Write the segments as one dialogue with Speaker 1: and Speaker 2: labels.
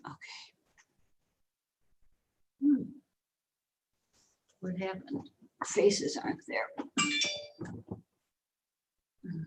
Speaker 1: Okay. Hmm. What happened? Faces aren't there. Hmm.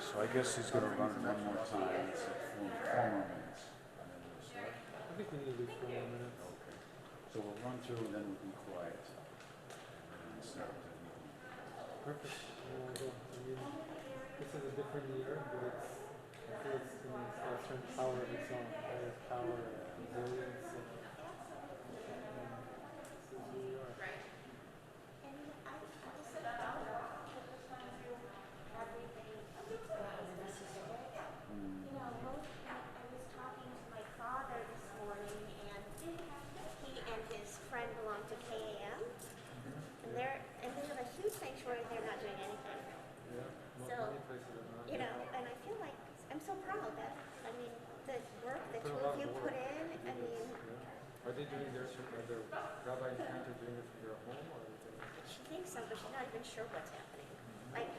Speaker 2: So I guess he's going to run it one more time. It's like 4 more minutes. And then we'll start.
Speaker 3: I think we need to do 4 more minutes.
Speaker 2: Okay. So we'll run through and then we'll be quiet. And then start with the meeting.
Speaker 3: Perfect. I mean, this is a different year, but I feel it's got a certain power of its own. It has power and resilience. And, this is who we are.
Speaker 4: Sanctuary, they're not doing anything.
Speaker 3: Yeah.
Speaker 4: So,
Speaker 3: Many places are not.
Speaker 4: you know, and I feel like I'm so proud that, I mean, the work that
Speaker 3: Put a
Speaker 4: two
Speaker 3: lot
Speaker 4: of you
Speaker 3: of
Speaker 4: put
Speaker 3: work
Speaker 4: in,
Speaker 3: to do
Speaker 4: I
Speaker 3: this,
Speaker 4: mean,
Speaker 3: yeah. Are they doing their rabbi and parents are doing it from their home or are they doing it?
Speaker 4: she thinks so, but she's not even sure what's happening. Like,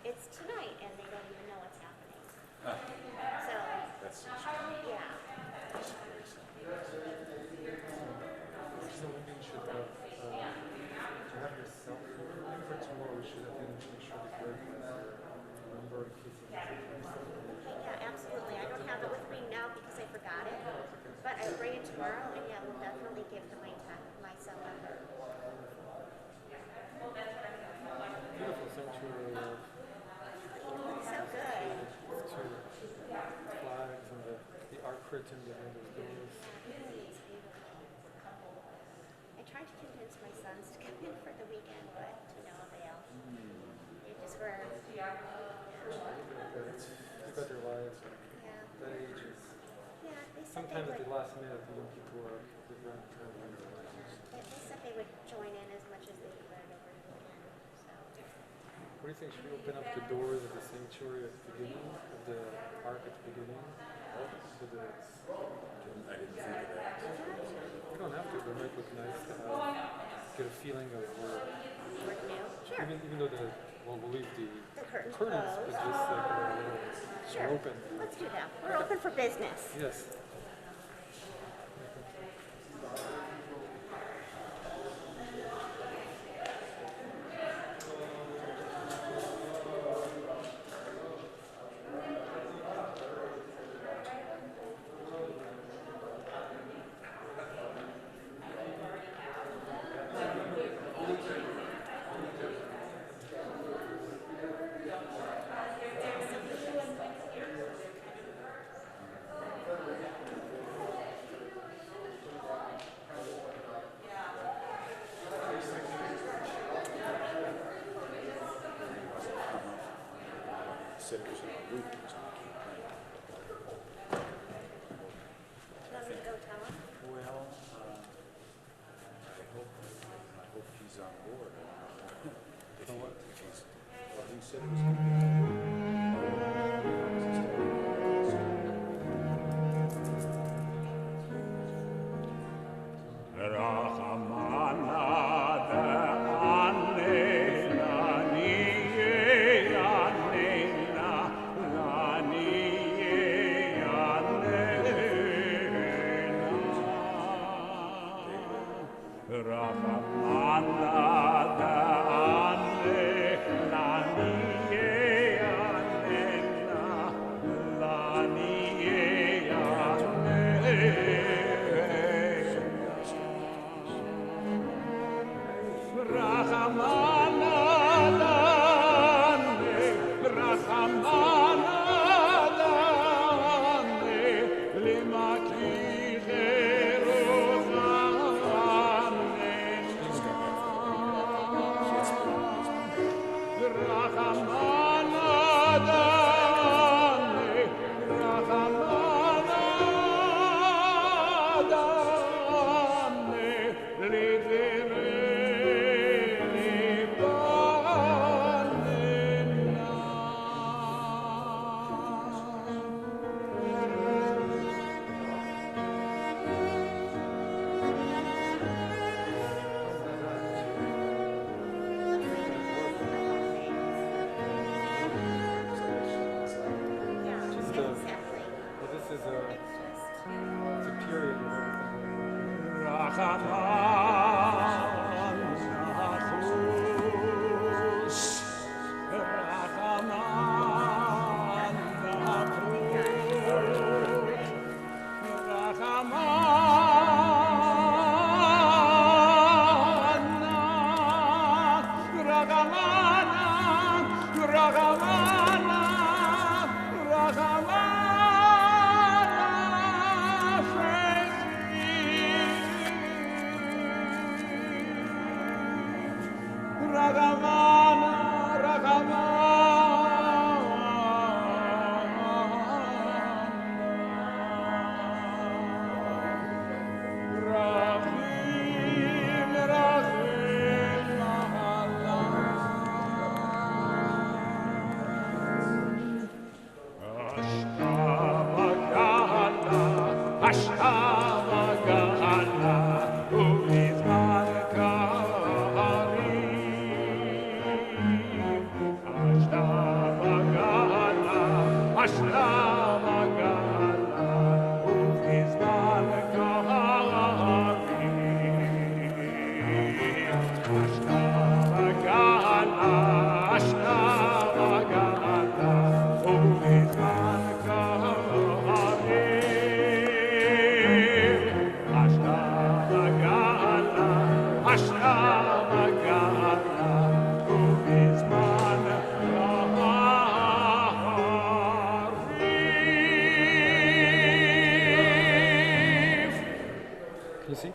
Speaker 4: it's tonight and they don't even know what's happening. So,
Speaker 2: That's
Speaker 4: yeah.
Speaker 3: So maybe we should have, to have yourself, maybe for tomorrow we should have been make sure that you're remember in case of
Speaker 4: Yeah, absolutely. I don't have it with me now because I forgot it, but I'll bring it tomorrow and yeah, we'll definitely give to my cell number.
Speaker 3: beautiful sanctuary of
Speaker 4: It's so good.
Speaker 3: two flags and the art curtain behind those doors.
Speaker 4: It's beautiful. I tried to convince my sons to come in for the weekend, but to no avail. They just were, yeah.
Speaker 3: They've got their lives and that age is
Speaker 4: Yeah, they said
Speaker 3: sometimes
Speaker 4: they
Speaker 3: at
Speaker 4: would.
Speaker 3: the last minute the young people are the grandparents.
Speaker 4: They said they would join in as much as they could over the weekend. So
Speaker 3: What do you think? Should we open up the doors of the sanctuary at the beginning, of the ark at the beginning? So that it's,
Speaker 2: I didn't think of that.
Speaker 3: we don't have to, but it might look nice to have, get a feeling of where,
Speaker 4: we're new. Sure.
Speaker 3: even though we'll leave the
Speaker 4: The curtains
Speaker 3: curtains, but
Speaker 4: closed.
Speaker 3: just like
Speaker 4: Sure.
Speaker 3: we're open.
Speaker 4: Let's do that. We're open for business.
Speaker 3: Yes.
Speaker 2: Said it was on a roof. It was on a campaign.
Speaker 4: You want me to go tell them?
Speaker 2: Well, I hope he's on board. If he's, well, he said it was going to
Speaker 3: You see?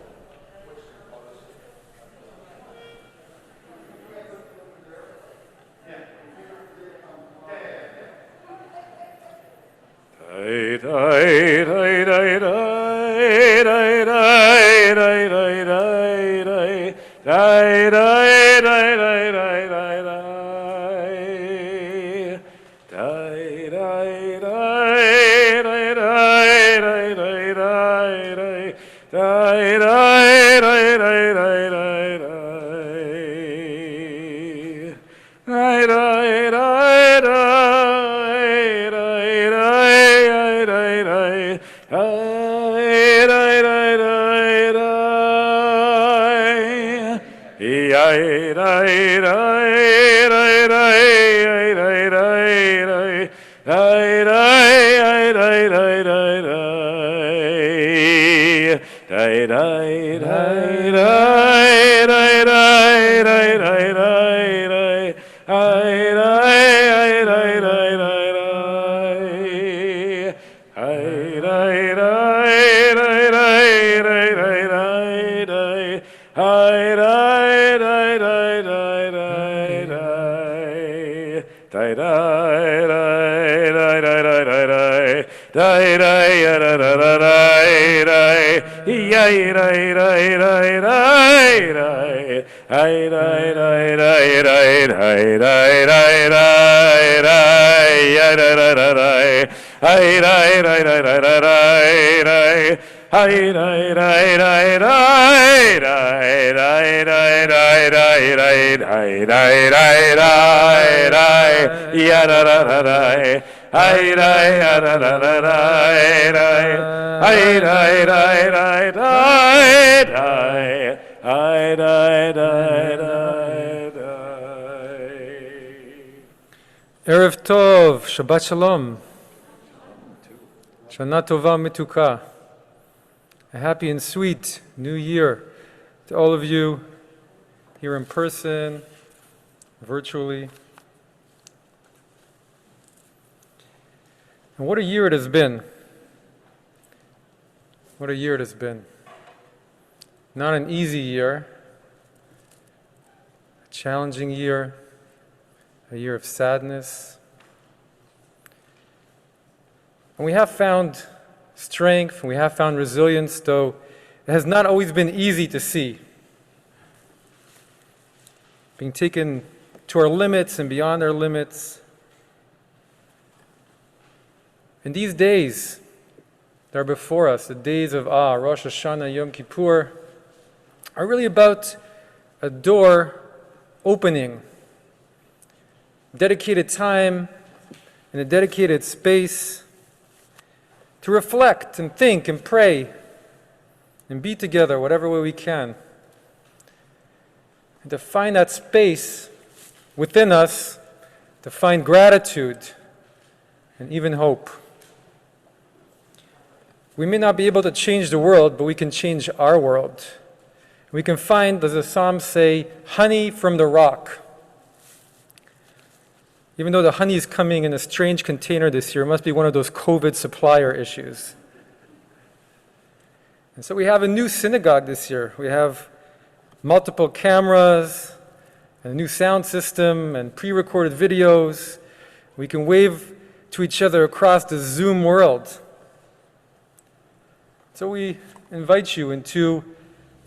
Speaker 3: Erev Tov, Shabbat Shalom, Shana Tova Mituka. A happy and sweet New Year to all of you here in person, virtually. And what a year it has been. What a year it has been. Not an easy year, a challenging year, a year of sadness. And we have found strength, and we have found resilience, though it has not always been easy to see. Being taken to our limits and beyond our limits. In these days that are before us, the days of Rosh Hashanah, Yom Kippur, are really about a door opening, dedicated time and a dedicated space to reflect and think and pray and be together whatever way we can. And to find that space within us, to find gratitude and even hope. We may not be able to change the world, but we can change our world. We can find, as the Psalms say, honey from the rock. Even though the honey is coming in a strange container this year, it must be one of those COVID supplier issues. And so we have a new synagogue this year. We have multiple cameras, and a new sound system, and pre-recorded videos. We can wave to each other across the Zoom world. So we invite you into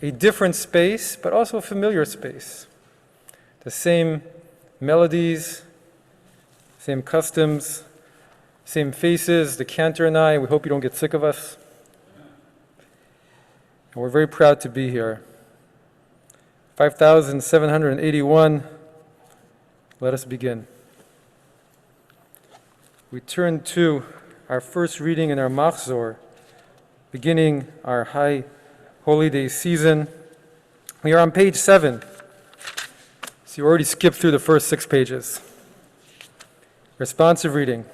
Speaker 3: a different space, but also a familiar space. The same melodies, same customs, same faces, the cantor and I. We hope you don't get sick of us. And we're very proud to be here. 5,781. Let us begin. We turn to our first reading in our Machzor, beginning our High Holy Day season. We are on page 7. So you already skipped through the first 6 pages. Responsive reading.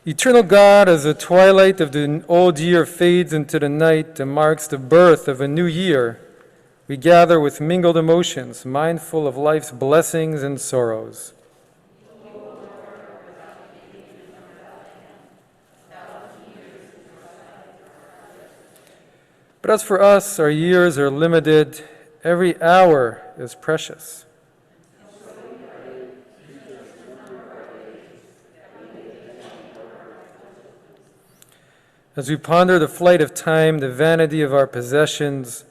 Speaker 3: Eternal God, as the twilight of the old year fades into the night and marks the birth of a new year, we gather with mingled emotions, mindful of life's blessings and sorrows. But as for us, our years are limited. Every hour is precious. As we ponder the flight of time, the vanity of our possessions,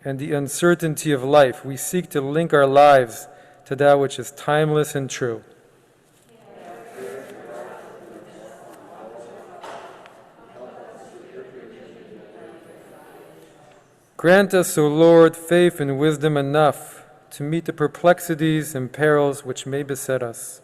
Speaker 3: and the uncertainty of life, we seek to link our lives to that which is timeless and true. Grant us, O Lord, faith and wisdom enough to meet the perplexities and perils which may beset us.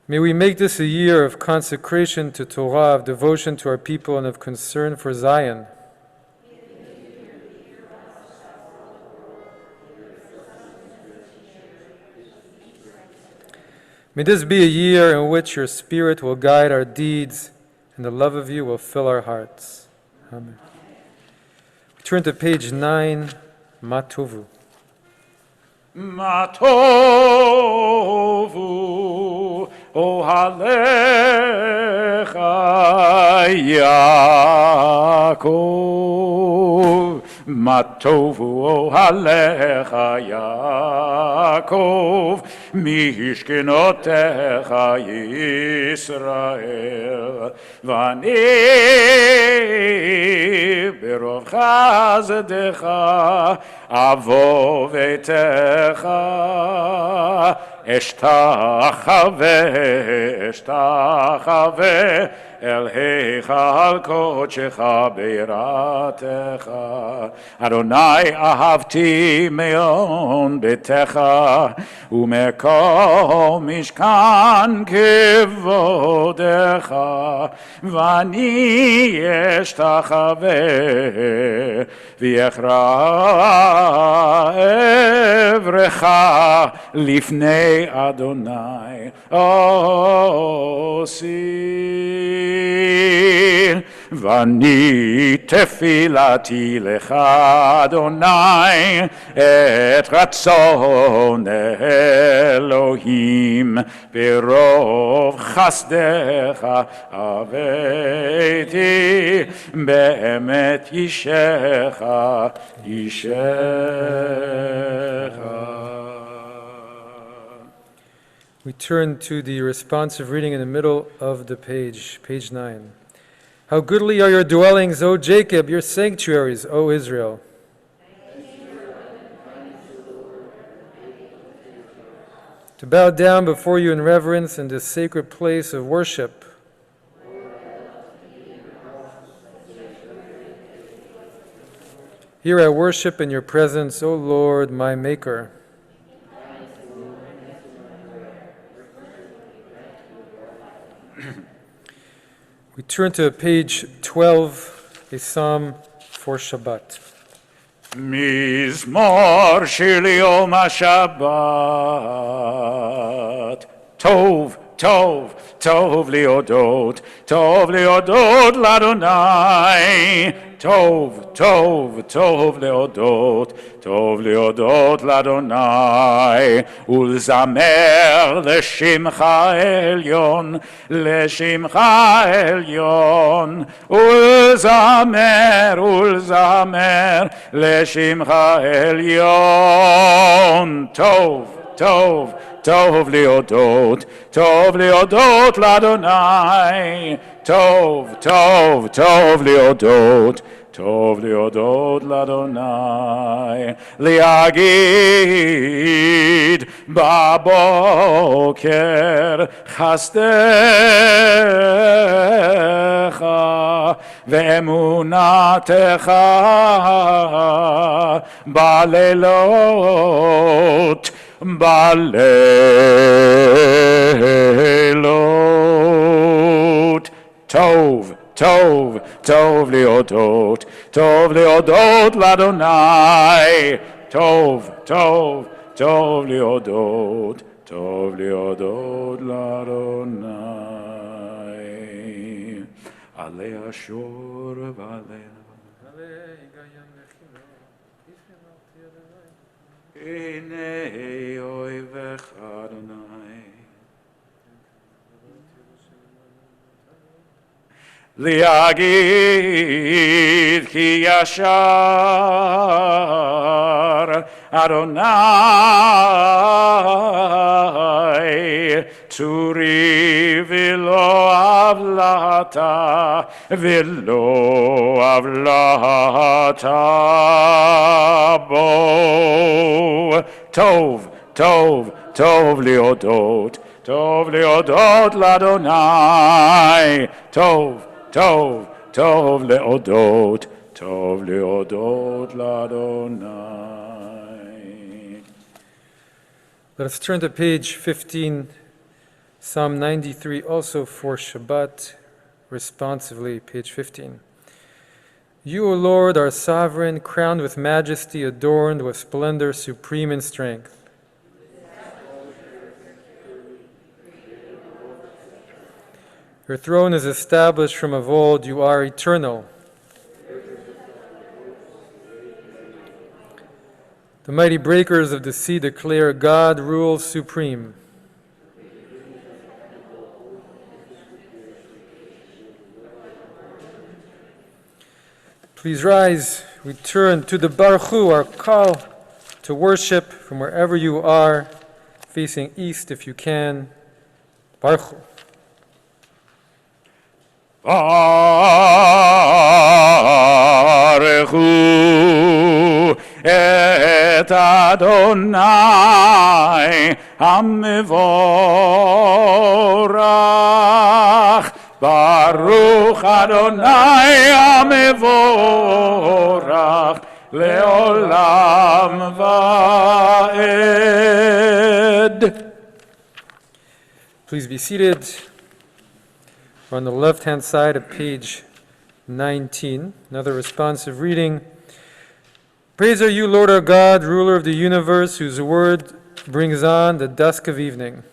Speaker 3: May we make this a year of consecration to Torah, of devotion to our people, and of concern for Zion. May this be a year in which your Spirit will guide our deeds and the love of you will fill our hearts. Amen. We turn to page 9, Matovu.
Speaker 2: Matovu ohalecha Yaakov מה טובו אוהליך יעקב, משכנותיך ישראל. ואני ברוב חסדך אבוא ביתך, אשתחווה אל היכל קודשך בירתך. אדוני אהבתי מעון ביתך, ומקום משכן כבודך, ואני אשתחווה ואכרע אברך לפני אדוני עושי. ואני תפילתי לך אדוני, את רצון אלוהים ברוב חסדך הבאתי, באמת אישך אישך.
Speaker 3: We turn to the responsive reading in the middle of the page, page 9. How goodly are your dwellings, O Jacob, your sanctuaries, O Israel. To bow down before you in reverence in this sacred place of worship. Here I worship in your presence, O Lord, my Maker. We turn to page 12, a psalm for Shabbat.
Speaker 2: מזמור שיר ליום השבת. טוב, טוב, טוב להודות, טוב להודות לאדוני. טוב, טוב, טוב להודות, טוב להודות לאדוני. ולזמר לשמך עליון, לשמך עליון. ולזמר, ולזמר לשמך עליון. טוב, טוב, טוב להודות, טוב להודות לאדוני. טוב, טוב, טוב להודות, טוב להודות לאדוני. להגיד בבוקר חסדך ואמונתך בלילות, בלילות. טוב, טוב, טוב להודות, טוב להודות לאדוני. טוב, טוב, טוב להודות, טוב להודות לאדוני. עלי השור ועלי הנה אויבך אדוני. להגיד כי ישר אדוני צורי ולא עוולתה, ולא עוולתה בו. טוב, טוב, טוב להודות, טוב להודות לאדוני. טוב, טוב, טוב להודות, טוב להודות לאדוני.
Speaker 3: Let us turn to page 15, Psalm 93, also for Shabbat, responsively, page 15. You, O Lord, are sovereign, crowned with majesty, adorned with splendor, supreme in strength. Your throne is established from of old. You are eternal. The mighty breakers of the sea declare God rules supreme. Please rise. We turn to the Baruch Hu, our call to worship from wherever you are, facing east if you can. Baruch Hu.
Speaker 2: Baruch Hu et Adonai HaMevorach. Baruch Adonai HaMevorach leolam va'ed.
Speaker 3: Please be seated. We're on the left-hand side of page 19. Another responsive reading. Praise are you, Lord our God, ruler of the universe, whose word brings on the dusk of evening.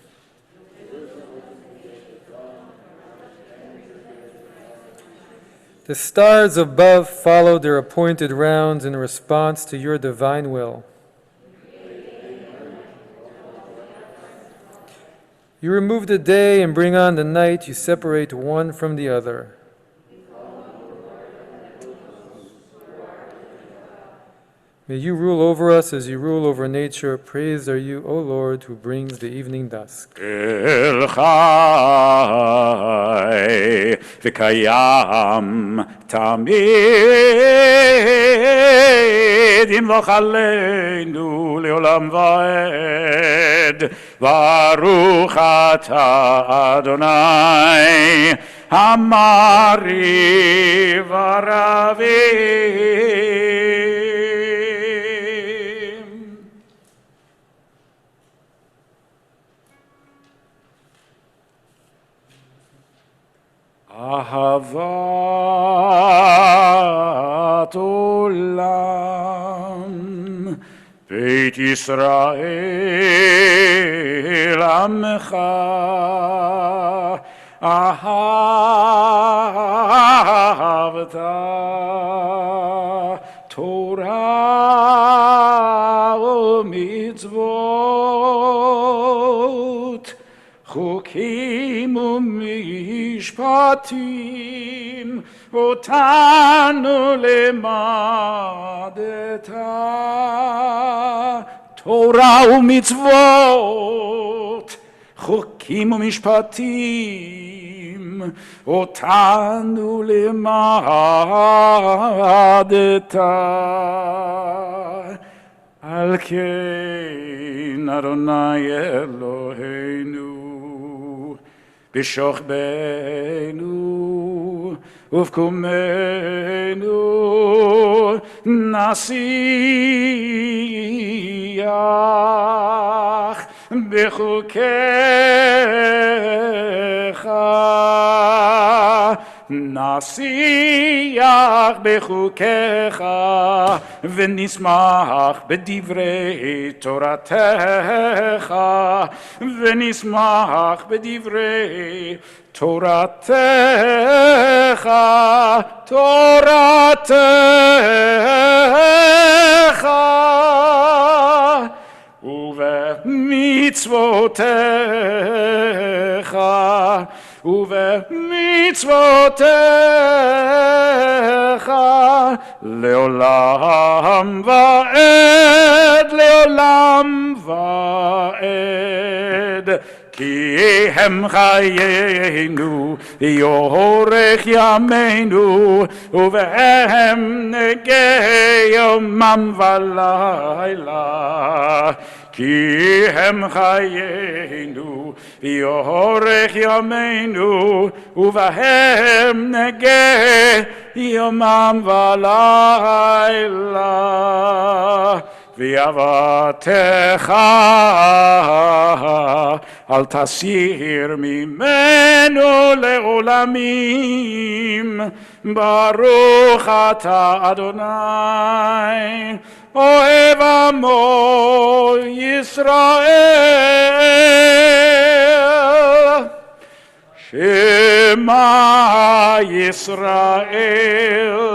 Speaker 3: The stars above follow their appointed rounds in response to your divine will. You remove the day and bring on the night. You separate one from the other. May you rule over us as you rule over nature. Praised are you, O Lord, who brings the evening dusk.
Speaker 2: El Chai v'kayam tamid imloch aleinu leolam va'ed. Baruch ata Adonai hamari v'ravim. Ahavat olam Beit Yisrael Amcha Ahavta Torah u'mitzvot Chukim u'mishpatim Otanu lemadeta Torah u'mitzvot Chukim u'mishpatim Otanu lemadeta Al ken Adonai Eloheinu B'shochbeinu uvkumenu nasiyach b'chukecha nasiyach b'chukecha v'nismach b'divrei toratecha v'nismach b'divrei Toratecha, Toratecha, uve mitzvotecha, leolam va'ed, leolam va'ed. Ki hem chayenu, yorech yameinu, uvehem negei yomam v'layla. Ki hem chayenu, yorech yameinu, uvehem negei yomam v'layla. V'yavatecha al tasir mimenu leolamim. Baruch ata Adonai ohev amo Yisrael. Shema Yisrael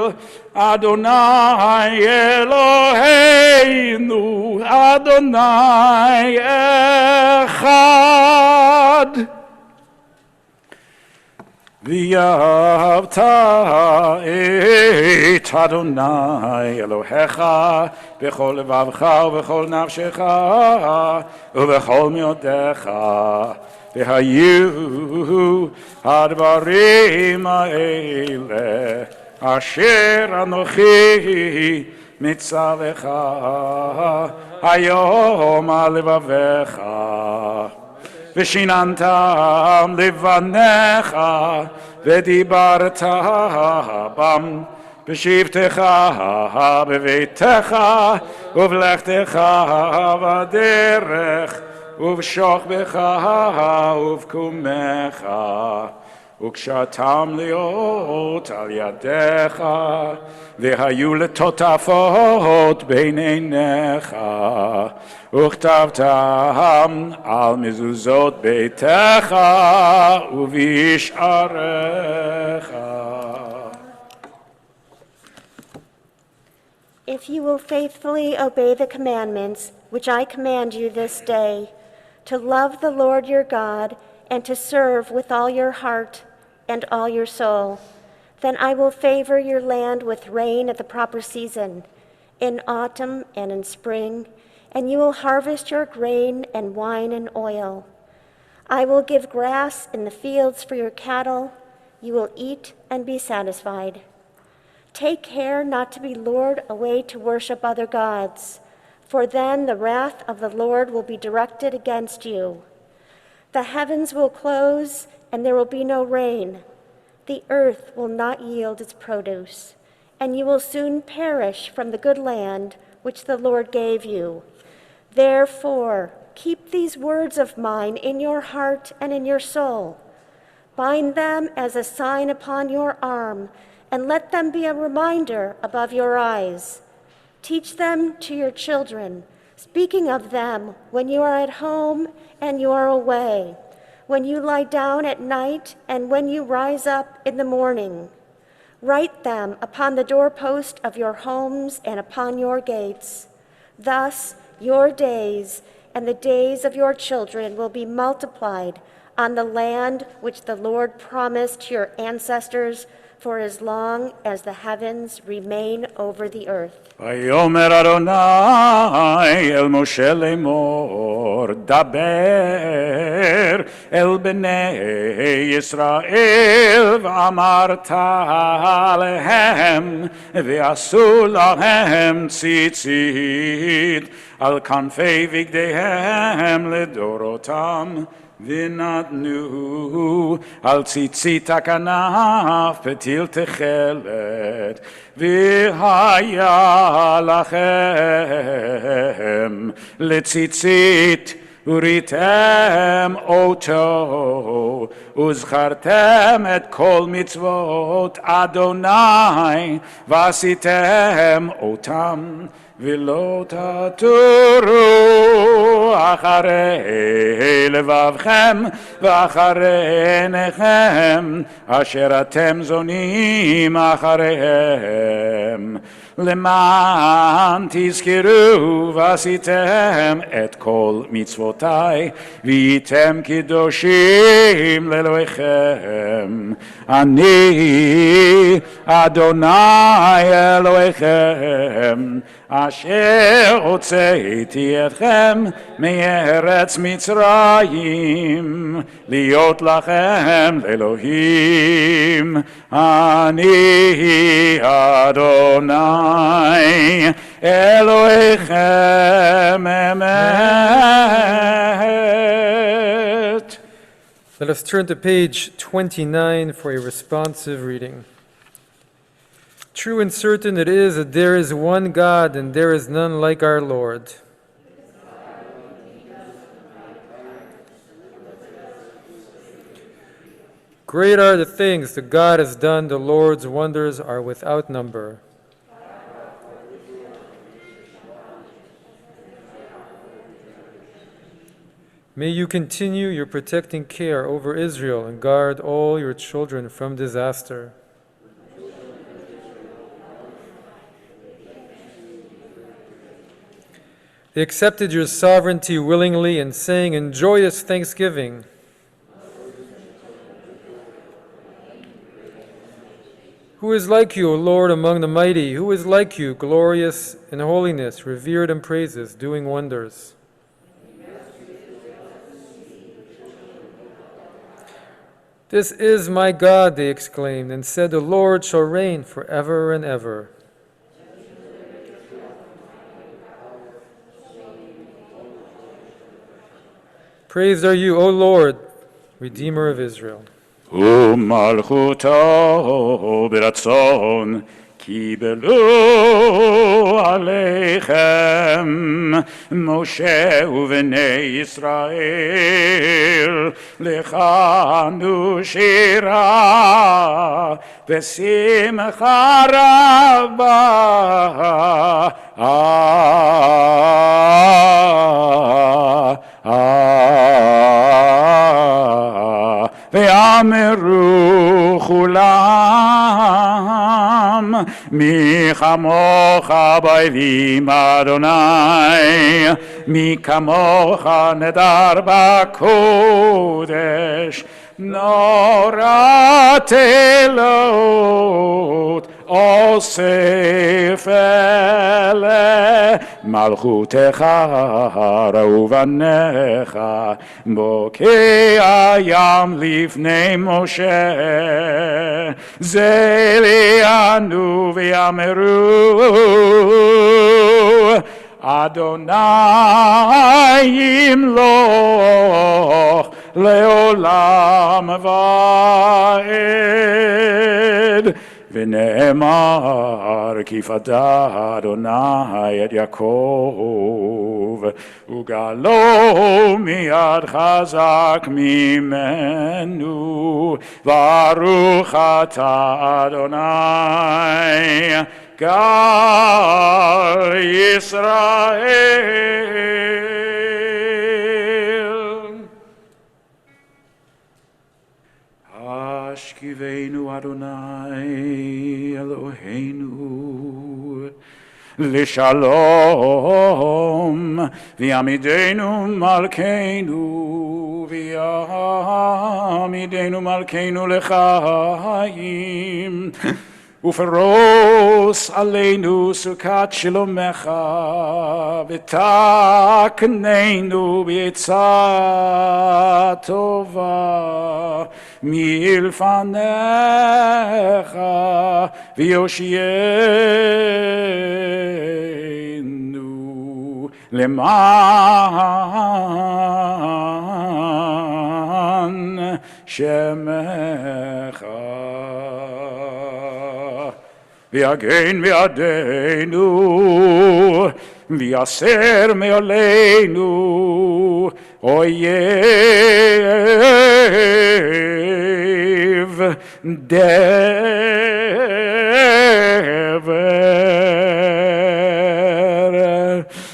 Speaker 2: Adonai Eloheinu, Adonai Echad. ואהבת את אדוני אלוהיך בכל לבבך ובכל נפשך ובכל מאודיך. והיו הדברים האלה אשר אנוכי מצווך היום על לבביך. ושיננתם לבניך ודיברת בם בשבתך בביתך ובלכתך בדרך ובשוכבך ובקומך וקשרתם להיות על ידיך והיו לטוטפות בין עיניך וכתבתם על מזוזות ביתך ובשעריך.
Speaker 4: If you will faithfully obey the commandments which I command you this day, to love the Lord your God and to serve with all your heart and all your soul, then I will favor your land with rain at the proper season, in autumn and in spring, and you will harvest your grain and wine and oil. I will give grass in the fields for your cattle. You will eat and be satisfied. Take care not to be lured away to worship other gods, for then the wrath of the Lord will be directed against you. The heavens will close, and there will be no rain. The earth will not yield its produce, and you will soon perish from the good land which the Lord gave you. Therefore, keep these words of mine in your heart and in your soul. Bind them as a sign upon your arm, and let them be a reminder above your eyes. Teach them to your children, speaking of them when you are at home and you are away, when you lie down at night and when you rise up in the morning. Write them upon the doorpost of your homes and upon your gates. Thus your days and the days of your children will be multiplied on the land which the Lord promised to your ancestors for as long as the heavens remain over the earth.
Speaker 2: ויאמר אדוני אל משה לאמור, דבר אל בני ישראל ואמרת להם, ועשו להם ציצית על כנפי בגדיהם לדורותם, ונתנו על ציצית הכנף פתיל תכלת, והיה לכם לציצית וריתם אותו, וזכרתם את כל מצוות אדוני ועשיתם אותם, ולא תתורו אחרי לבבכם ואחרי עיניכם אשר אתם זונים אחריהם, למען תזכרו ועשיתם את כל מצוותיי והייתם קדושים לאלוהיכם. אני אדוני אלוהיכם אשר הוצאתי אתכם מארץ מצרים להיות לכם לאלוהים. אני אדוני אלוהיכם אמת.
Speaker 3: Let us turn to page 29 for a responsive reading. True and certain it is that there is one God and there is none like our Lord. Great are the things that God has done, the Lord's wonders are without number. May you continue your protecting care over Israel and guard all your children from disaster. They accepted your sovereignty willingly and sang in joyous thanksgiving. Who is like you, O Lord, among the mighty? Who is like you, glorious in holiness, revered in praises, doing wonders? This is my God, they exclaimed, and said, the Lord shall reign forever and ever. Praised are you, O Lord, Redeemer of Israel.
Speaker 2: ומלכותו ברצון קיבלו עליכם משה ובני ישראל לכנו שירה בשמחה רבה ואמרו כולם מי כמוך באלים אדוני מי כמוך נדר בקודש נורת אלות אוסף אלה מלכותך ראו בניך בוקע ים לפני משה זה ליענו ויאמרו אדוני ימלוך לעולם ועד ונאמר כי פדה אדוני את יעקב וגלו מיד חזק ממנו ברוך אתה אדוני גל ישראל. השכיבנו אדוני אלוהינו לשלום ויעמידנו מלכנו לחיים ופרוס עלינו סוכת שלומך ותקננו בעצה טובה מלפניך ויושיענו למען שמך ויגן בידינו ויסר מעלינו אויב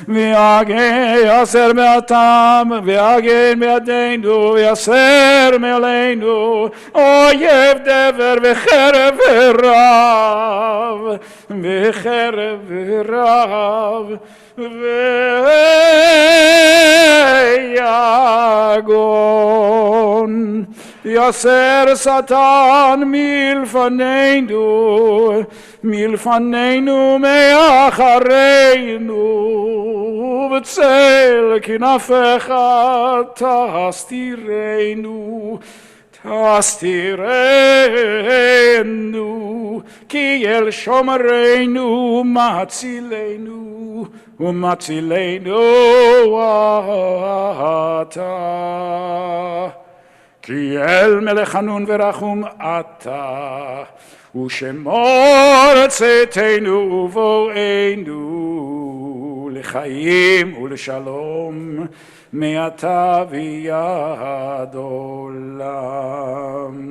Speaker 2: דבר ויסר מעתם ויגן בידינו ויסר מעלינו אויב דבר וחרב ורב ויגון יסר שטן מלפנינו מאחרינו בצל כנפיך תסתירנו כי אל שומרנו ומצילנו אתה כי אל מלך חנון ורחום אתה ושמור צאתנו ובואנו לחיים ולשלום מעתה ויד עולם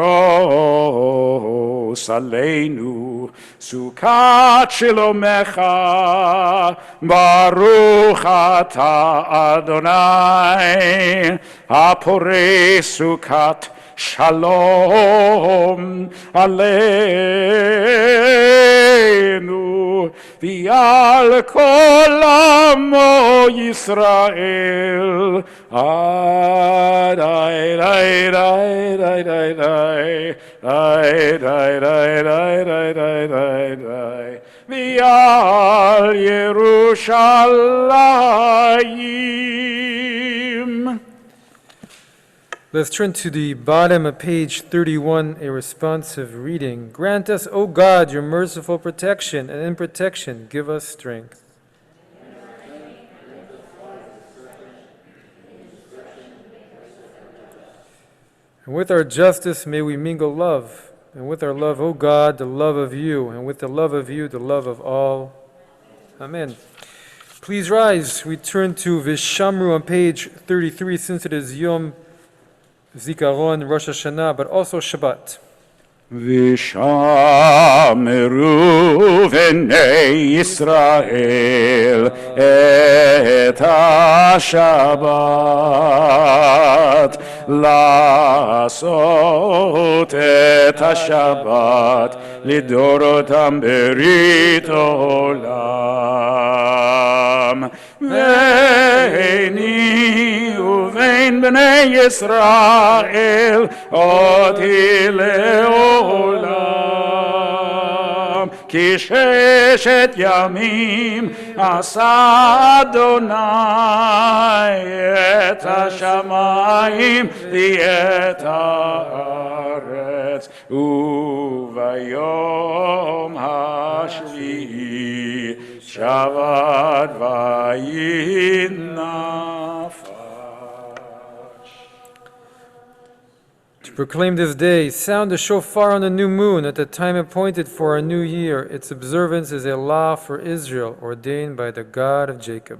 Speaker 2: ופרוס עלינו סוכת שלומך ברוך אתה אדוני הפורס סוכת שלום עלינו ועל כל עמו ישראל. די די די די די די די די די די די די די די ועל ירושלים.
Speaker 3: Let's turn to the bottom of page 31, a responsive reading. Grant us, O God, your merciful protection, and in protection give us strength. And with our justice may we mingle love, and with our love, O God, the love of you, and with the love of you, the love of all. Amen. Please rise. We turn to Vishamru on page 33, since it is Yom Zikaron, Rosh Hashanah, but also Shabbat.
Speaker 2: ושמרו בני ישראל את השבת, לעשות את השבת לדורותם ברית עולם. ביני ובין בני ישראל אותי לעולם, כי ששת ימים עשה אדוני את השמיים ואת הארץ, וביום השביעי שבת וינפש.
Speaker 3: To proclaim this day, sound the shofar on the new moon at the time appointed for a new year. Its observance is a law for Israel, ordained by the God of Jacob.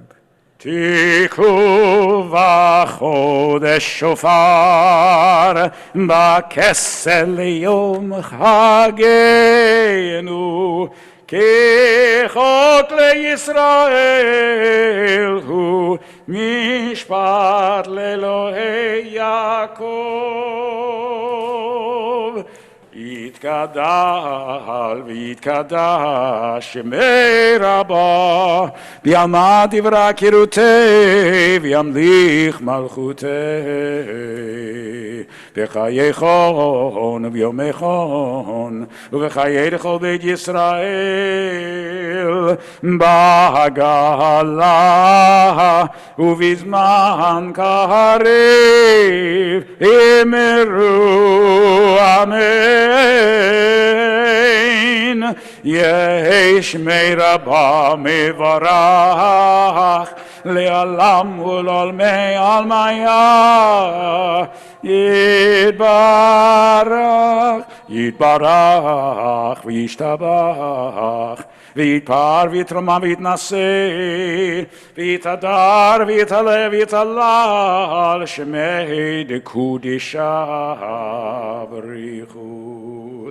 Speaker 2: תיקחו בחודש שופר בכסל יום חגנו, כי חוק לישראל הוא משפט לאלוהי יעקב. יתגדל ויתקדש שמי רבה, ביעמה דברה קירותי וימליך מלכותי, בחיי חון וביומי חון ובחיי לכל בית ישראל, בהגלה ובזמן קריב אמרו אמן. יהי שמי רבה מברך לעולם ולעולמי עלמיה. יתברך יתברך וישתבח ויתפאר ויתרומם ויתנשא ויתהדר ויתעלה ויתהלל שמי דקודשה בריחו.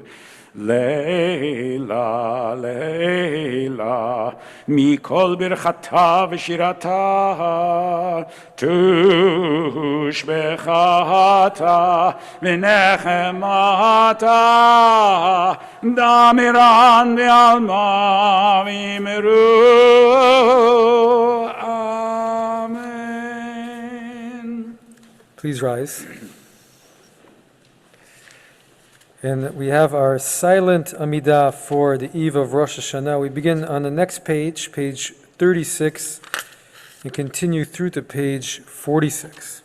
Speaker 2: לילה לילה מכל ברכתה ושירתה תושבחתה ונחמתה דמירן ועלמה ואמרו אמן.
Speaker 3: Please rise. And we have our silent Amidah for the eve of Rosh Hashanah. We begin on the next page, page 36, and continue through to page 46.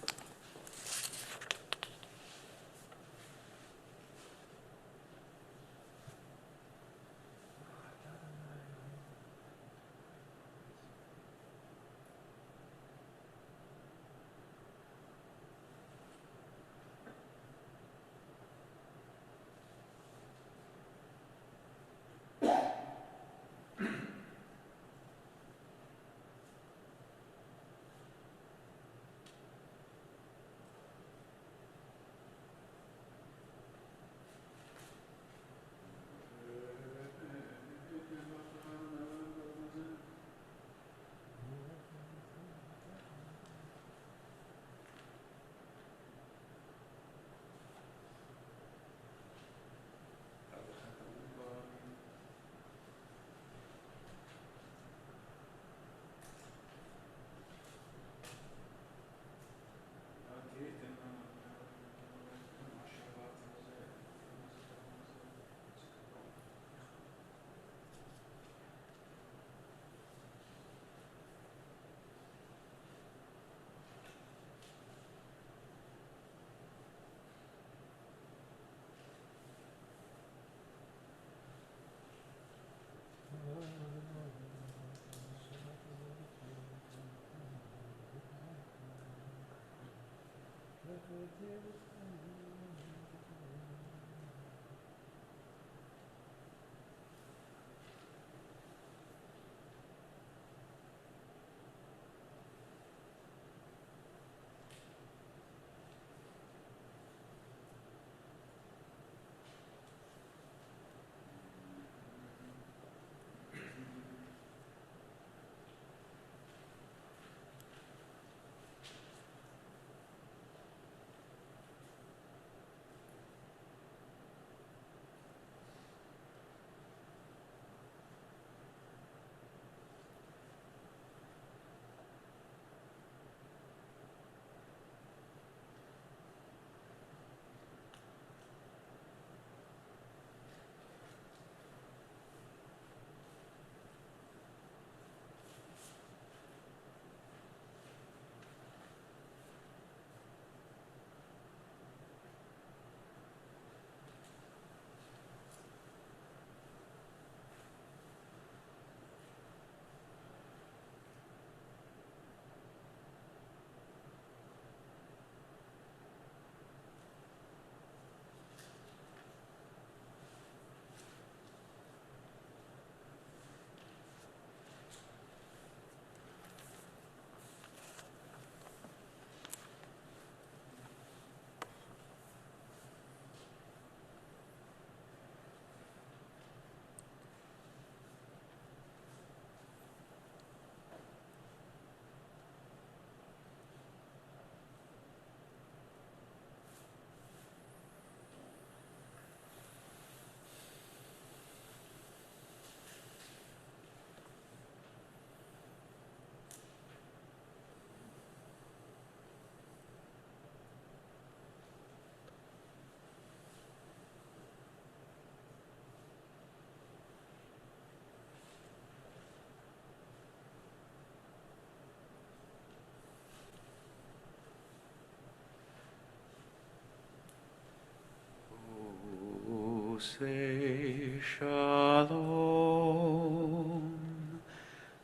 Speaker 2: Say shalom,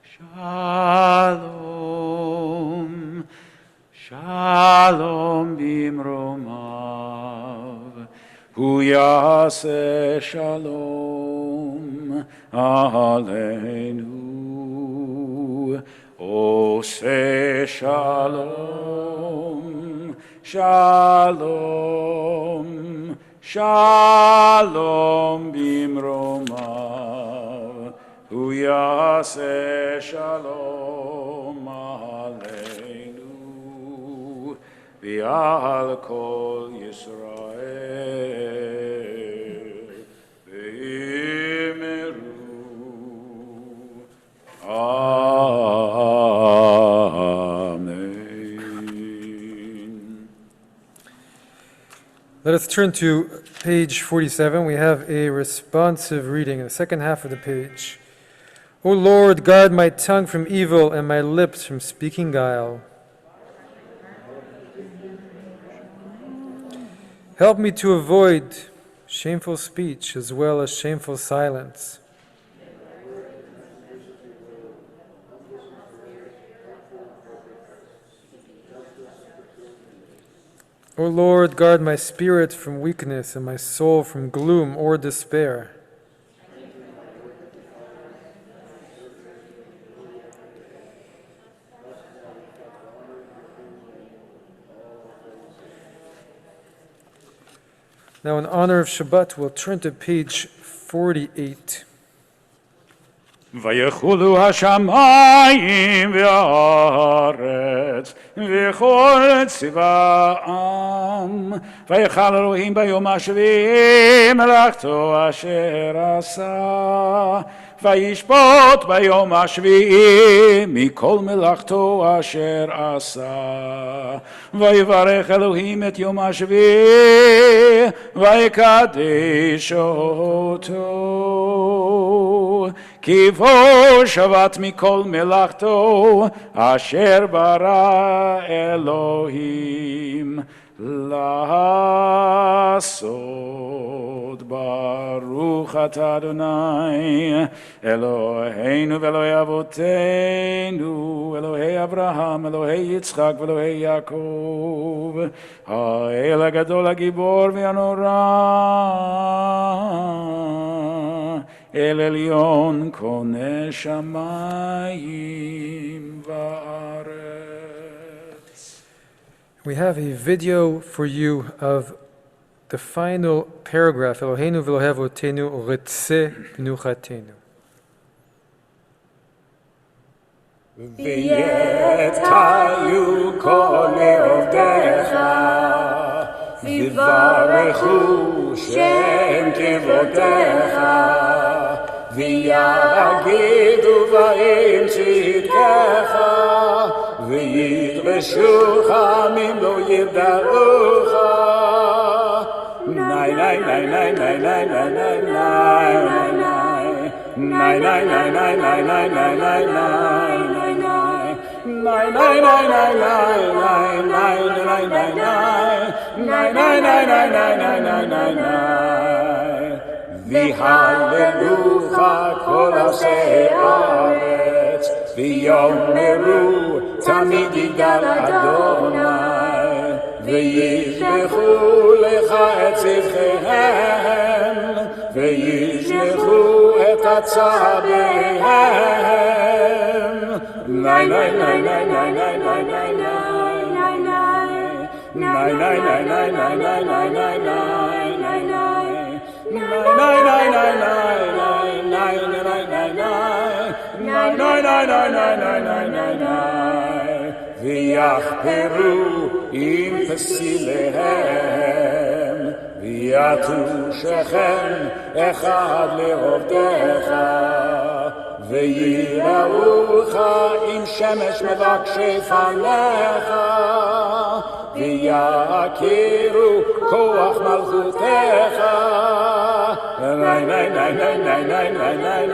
Speaker 2: shalom, shalom bimromav, hu yaseh shalom aleinu, o say shalom, shalom, shalom bimromav, hu yaseh shalom aleinu, v'al kol Yisrael v'yimeru. Amen.
Speaker 3: Let us turn to page 47. We have a responsive reading in the second half of the page. O Lord, guard my tongue from evil and my lips from speaking guile. Help me to avoid shameful speech as well as shameful silence. O Lord, guard my spirit from weakness and my soul from gloom or despair. Now, in honor of Shabbat, we'll turn to page 48.
Speaker 2: ויחולו השמיים והארץ וכל צבאם ויחל אלוהים ביום השביעי מלאכתו אשר עשה וישפוט ביום השביעי מכל מלאכתו אשר עשה ויברך אלוהים את יום השביעי ויקדש אותו כי בו שבת מכל מלאכתו אשר ברא אלוהים לעשות. ברוך אתה אדוני אלוהינו ואלוהי אבותינו אלוהי אברהם אלוהי יצחק ואלוהי יעקב האל הגדול הגיבור והנורא אל עליון קונה שמיים וארץ.
Speaker 3: We have a video for you of the final paragraph, Eloheinu v'Elohei Avotenu Ritzeh Menuchatenu.
Speaker 2: ויתיו כל עובדיך ויברכו שם כבודך ויגידו בהם צדקך וידרשוך ממלוא ידעוך nay nay nay nay nay nay nay nay nay nay nay nay nay nay nay nay nay והללוך כל עושי הארץ ויאמרו תמיד יגדל אדוני וישלחו לך את צדקיהם וישלחו את עצביהם nay nay nay nay nay nay nay nay nay nay nay nay nay nay nay ויחפרו עם פסיליהם ויעטו שכם אחד לעובדיך ויראוך עם שמש מבקשי פניך ויכירו כוח מלכותך nay nay nay nay nay nay nay nay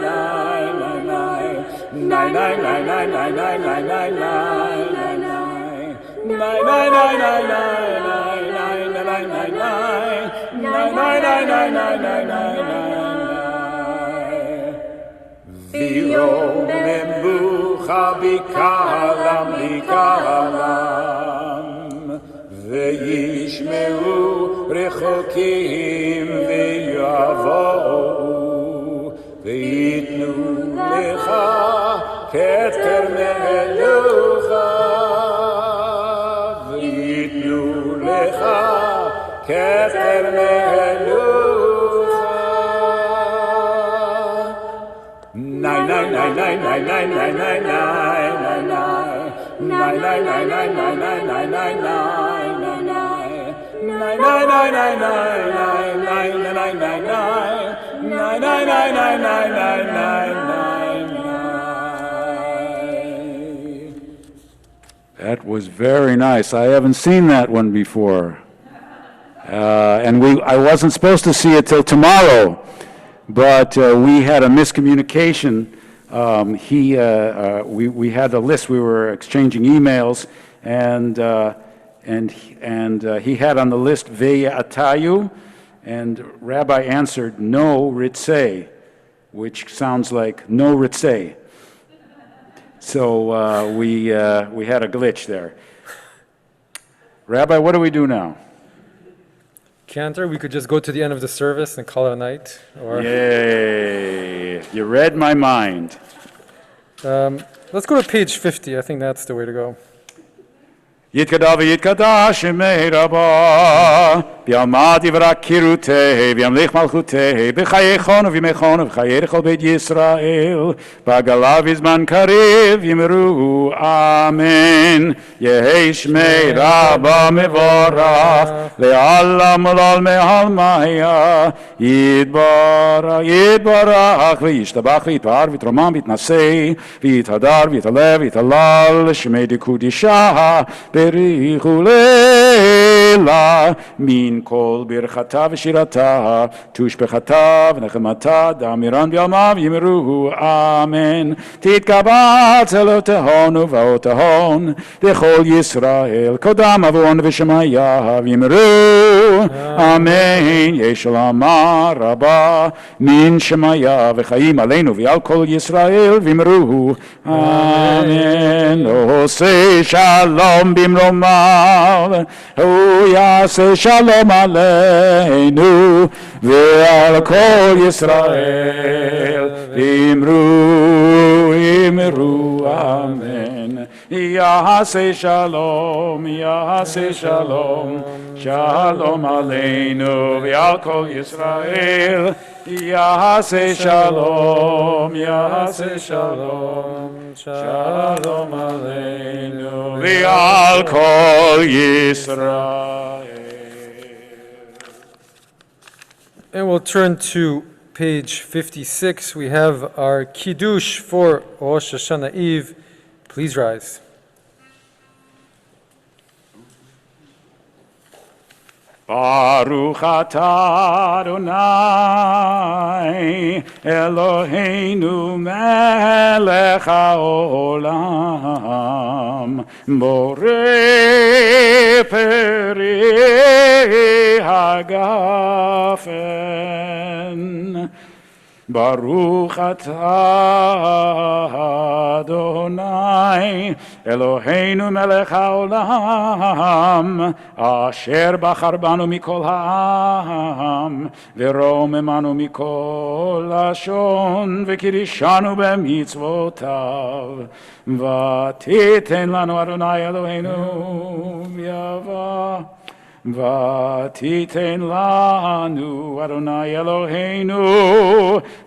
Speaker 2: nay nay nay nay nay nay nay nay וירוממוך בקהלם לקהלם וישמעו רחוקים ויבואו ויתנו לך כתר מלוכה ויתנו לך כתר מלוכה nay nay nay nay nay nay nay nay nay nay nay nay nay nay nay nay That was very nice. I haven't seen that one before. And I wasn't supposed to see it till tomorrow, but we had a miscommunication. We had a list. We were exchanging emails, and he had on the list Ve'atayu, and Rabbi answered no ritzeh, which sounds like no ritzeh. So we had a glitch there. Rabbi, what do we do now?
Speaker 3: Cantor, we could just go to the end of the service and call it a night. Or
Speaker 2: Yay! You read my mind.
Speaker 3: let's go to page 50. I think that's the way to go.
Speaker 2: יתקדע ויתקדע שמי רבה, ביעמד יברק קירותי, וימליך מלכותי, בחיי חון ובימי חון ובחיי לכל בית ישראל, בעגלה בזמן קריב יאמרו אמן. יהי שמי רבה מבורך, לעלם ולעלמי עלמיה, יתברך וישתבח ויתפאר ויתרומם ויתנשא, ויתהדר ויתעלה ויתהלל, שמי דקודשה, בריחו לה מן כל ברכתה ושירתה, תושבחתה ונחמתה, דאמירן בימיו יאמרו אמן. תתקבע צלותיהון ובאותיהון, לכל ישראל, קודם עוון ושמיה יאמרו אמן. יש למה רבה מן שמיה וחיים עלינו ועל כל ישראל, ויאמרו אמן. עושה שלום במרומיו, הוא יעשה שלום עלינו ועל כל ישראל, אמרו אמן. יעשה שלום, יעשה שלום, שלום עלינו ועל כל ישראל, יעשה שלום, יעשה שלום, שלום עלינו ועל כל ישראל.
Speaker 3: And we'll turn to page 56. We have our Kiddush for Rosh Hashanah Eve. Please rise.
Speaker 2: Baruch atah Adonai Eloheinu melech haolam borei perei hagafen. Baruch atah Adonai Eloheinu melech haolam asher bachar banu mikol ha'am v'romemanu mikol lashon v'kirishanu b'mitzvotav v'titen lanu Adonai Eloheinu yavah Vatiten lanu Adonai Eloheinu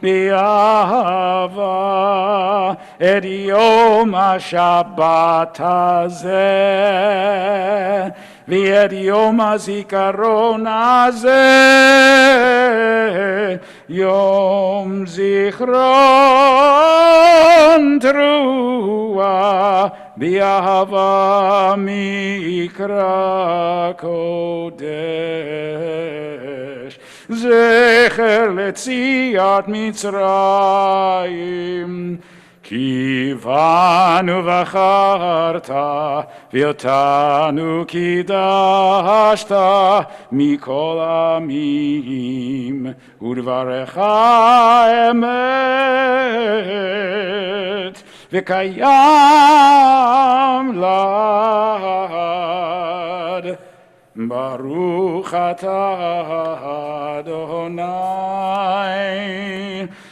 Speaker 2: bi'ahava et yom ha'shabbat hazeh v'et yom hazikaron hazeh yom zichron teruah bi'ahava mikra kodesh zecher letziat Mitzrayim ki vanu v'charta v'yotanu kidashta mikol amim udvarecha emet v'kayam lad. Baruch atah Adonai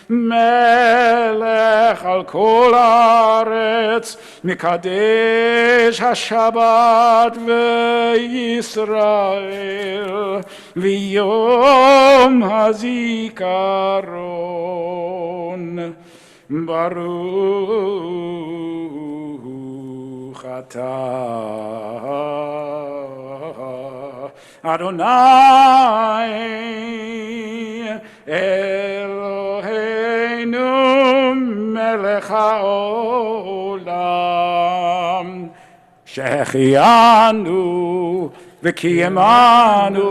Speaker 2: melech al kol haaretz mikadesh hashabat ve'Yisrael v'yom hazikaron. Baruch atah Adonai Eloheinu melech haolam shechianu v'kiyemanu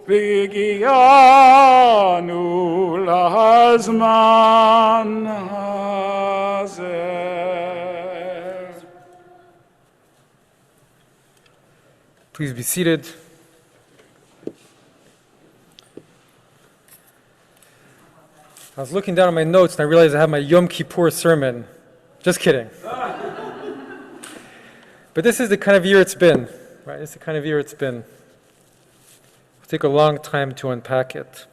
Speaker 2: v'gianu lahazman hazeh.
Speaker 3: Please be seated. I was looking down at my notes and I realized I have my Yom Kippur sermon. Just kidding. But this is the kind of year it's been, right? It's the kind of year it's been. It'll take a long time to unpack it.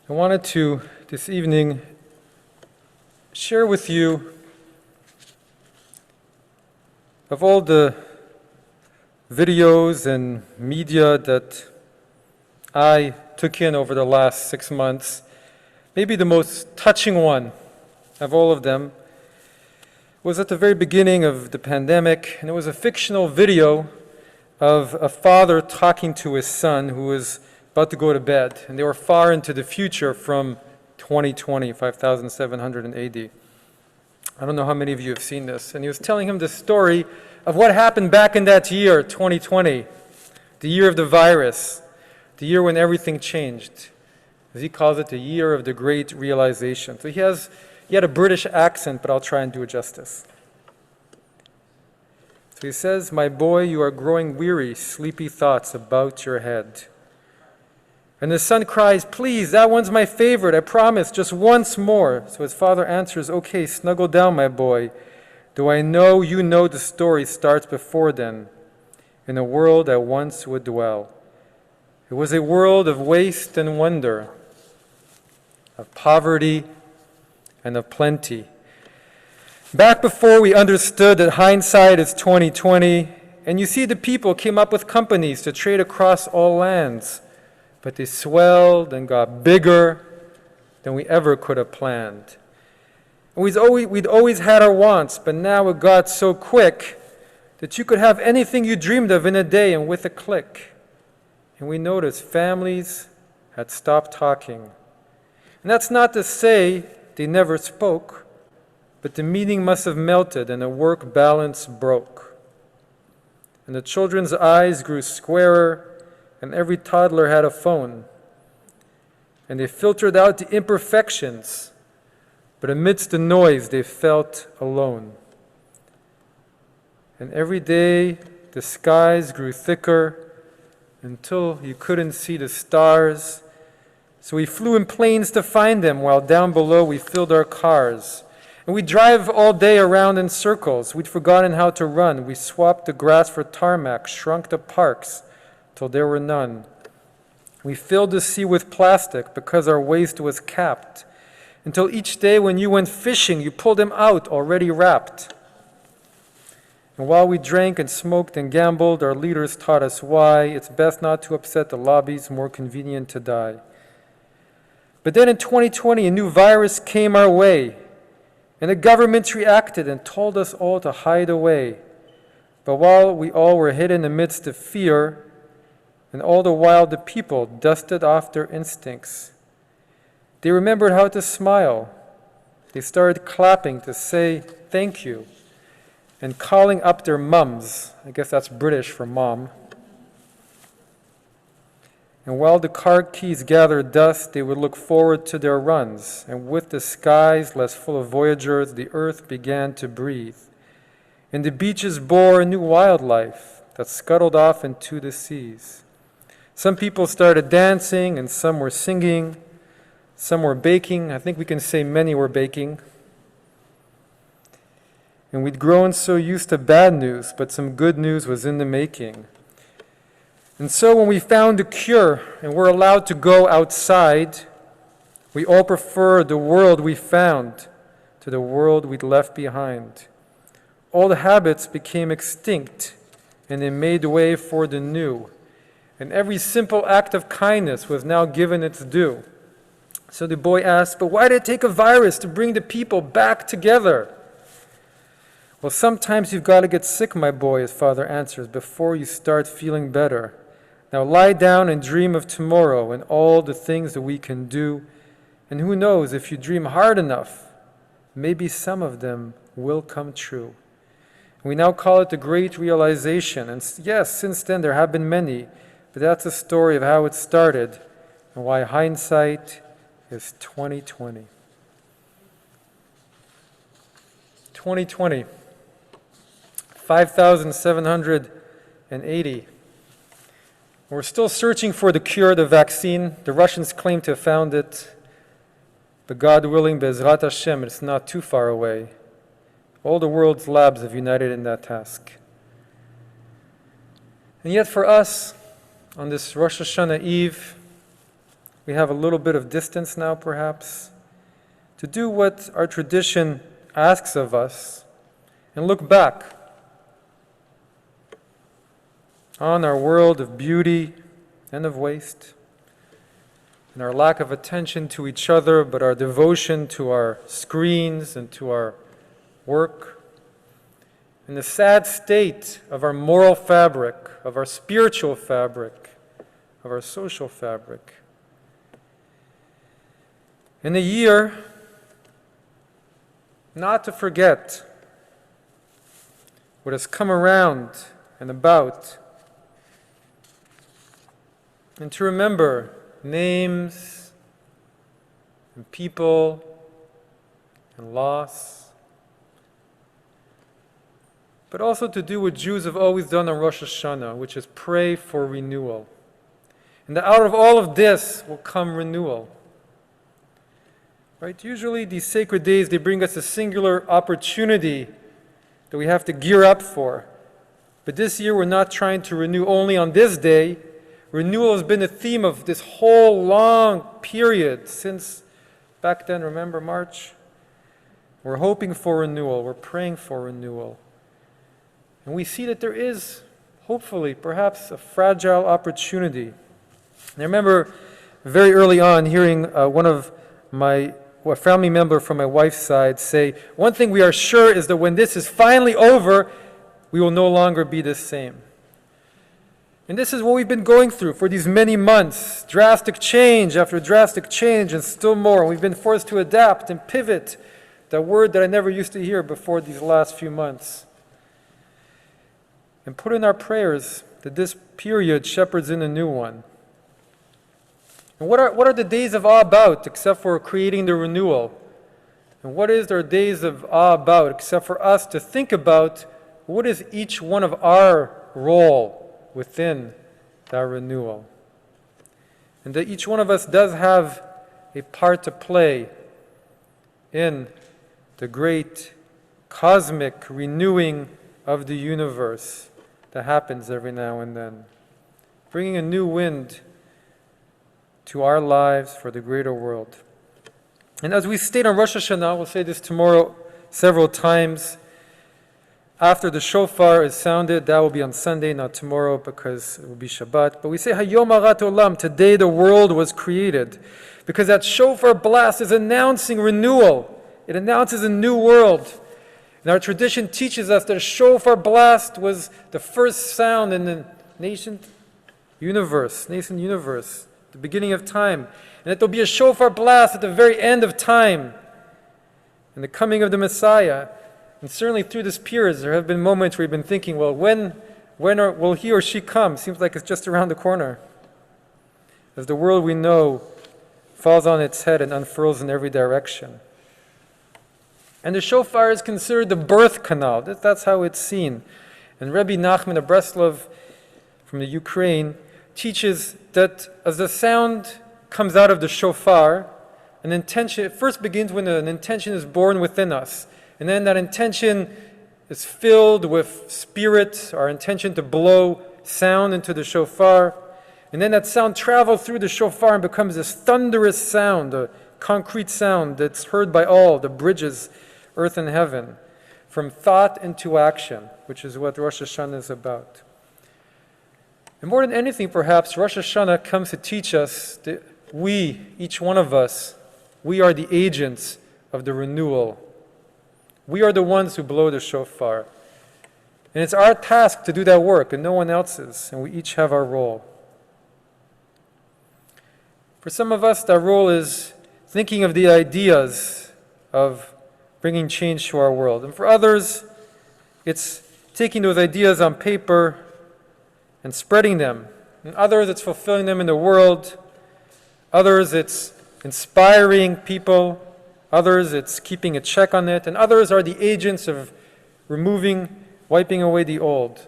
Speaker 3: I wanted to, this evening, share with you of all the videos and media that I took in over the last 6 months, maybe the most touching one of all of them was at the very beginning of the pandemic, and it was a fictional video of a father talking to his son who was about to go to bed, and they were far into the future from 2020, 5700 AD. I don't know how many of you have seen this. And he was telling him the story of what happened back in that year, 2020, the year of the virus, the year when everything changed. As he calls it, the year of the great realization. So he had a British accent, but I'll try and do it justice. So he says, "My boy, you are growing weary, sleepy thoughts about your head." And the son cries, "Please, that one's my favorite, I promise, just once more." So his father answers, "Okay, snuggle down, my boy. Though I know you know the story starts before then, in a world I once would dwell. It was a world of waste and wonder, of poverty and of plenty. Back before we understood that hindsight is 2020, and you see the people came up with companies to trade across all lands, but they swelled and got bigger than we ever could have planned. And we'd always had our wants, but now it got so quick that you could have anything you dreamed of in a day and with a click. And we noticed families had stopped talking. And that's not to say they never spoke, but the meaning must have melted and the work balance broke. And the children's eyes grew squarer, and every toddler had a phone. And they filtered out the imperfections, but amidst the noise they felt alone. And every day the skies grew thicker until you couldn't see the stars. So we flew in planes to find them, while down below we filled our cars. And we'd drive all day around in circles. We'd forgotten how to run. We swapped the grass for tarmac, shrunk the parks till there were none. We filled the sea with plastic because our waste was capped. Until each day when you went fishing, you pulled them out already wrapped. And while we drank and smoked and gambled, our leaders taught us why it's best not to upset the lobbies, more convenient to die. But then in 2020, a new virus came our way, and the governments reacted and told us all to hide away. But while we all were hidden amidst the fear, and all the while the people dusted off their instincts, they remembered how to smile. They started clapping to say thank you, and calling up their mums. I guess that's British for mom. And while the car keys gathered dust, they would look forward to their runs. And with the skies less full of voyagers, the earth began to breathe. And the beaches bore a new wildlife that scuttled off into the seas. Some people started dancing, and some were singing. Some were baking. I think we can say many were baking. And we'd grown so used to bad news, but some good news was in the making. And so when we found a cure and were allowed to go outside, we all preferred the world we found to the world we'd left behind. All the habits became extinct, and they made way for the new. And every simple act of kindness was now given its due. So the boy asked, "But why did it take a virus to bring the people back together?" "Well, sometimes you've got to get sick, my boy," his father answers, "before you start feeling better. Now lie down and dream of tomorrow and all the things that we can do. And who knows, if you dream hard enough, maybe some of them will come true." We now call it the Great Realization. And yes, since then there have been many, but that's a story of how it started and why hindsight is 2020. 2020, 5,780. We're still searching for the cure, the vaccine. The Russians claim to have found it, but God willing, Bezrat Hashem, it's not too far away. All the world's labs have united in that task. And yet for us, on this Rosh Hashanah Eve, we have a little bit of distance now, perhaps, to do what our tradition asks of us and look back on our world of beauty and of waste, and our lack of attention to each other, but our devotion to our screens and to our work, and the sad state of our moral fabric, of our spiritual fabric, of our social fabric. In a year not to forget what has come around and about, and to remember names and people and loss, but also to do what Jews have always done on Rosh Hashanah, which is pray for renewal. And that out of all of this will come renewal. Right? Usually these sacred days, they bring us a singular opportunity that we have to gear up for. But this year we're not trying to renew only on this day. Renewal has been the theme of this whole long period since back then, remember March? We're hoping for renewal. We're praying for renewal. And we see that there is, hopefully, perhaps a fragile opportunity. And I remember very early on hearing a family member from my wife's side say, one thing we are sure is that when this is finally over, we will no longer be the same. And this is what we've been going through for these many months. Drastic change after drastic change and still more. We've been forced to adapt and pivot, that word that I never used to hear before these last few months. And put in our prayers that this period shepherds in a new one. And what are the days of awe about except for creating the renewal? And what is our days of awe about except for us to think about what is each one of our role within that renewal? And that each one of us does have a part to play in the great cosmic renewing of the universe that happens every now and then, bringing a new wind to our lives for the greater world. And as we state on Rosh Hashanah, we'll say this tomorrow several times, after the shofar is sounded, that will be on Sunday, not tomorrow because it will be Shabbat, but we say Hayom Harat Olam, today the world was created, because that shofar blast is announcing renewal. It announces a new world. And our tradition teaches us that a shofar blast was the first sound in the nascent universe, the beginning of time. And that there'll be a shofar blast at the very end of time, in the coming of the Messiah. And certainly through this period, there have been moments where we've been thinking, well, when will he or she come? Seems like it's just around the corner. As the world we know falls on its head and unfurls in every direction. And the shofar is considered the birth canal. That's how it's seen. And Rabbi Nachman of Breslov from the Ukraine teaches that as the sound comes out of the shofar, an intention, it first begins when an intention is born within us. And then that intention is filled with spirit, our intention to blow sound into the shofar. And then that sound travels through the shofar and becomes this thunderous sound, a concrete sound that's heard by all, the bridges, earth and heaven, from thought into action, which is what Rosh Hashanah is about. And more than anything, perhaps, Rosh Hashanah comes to teach us that we, each one of us, we are the agents of the renewal. We are the ones who blow the shofar. And it's our task to do that work and no one else's, and we each have our role. For some of us, that role is thinking of the ideas of bringing change to our world. And for others, it's taking those ideas on paper and spreading them. And others, it's fulfilling them in the world. Others, it's inspiring people. Others, it's keeping a check on it. And others are the agents of wiping away the old.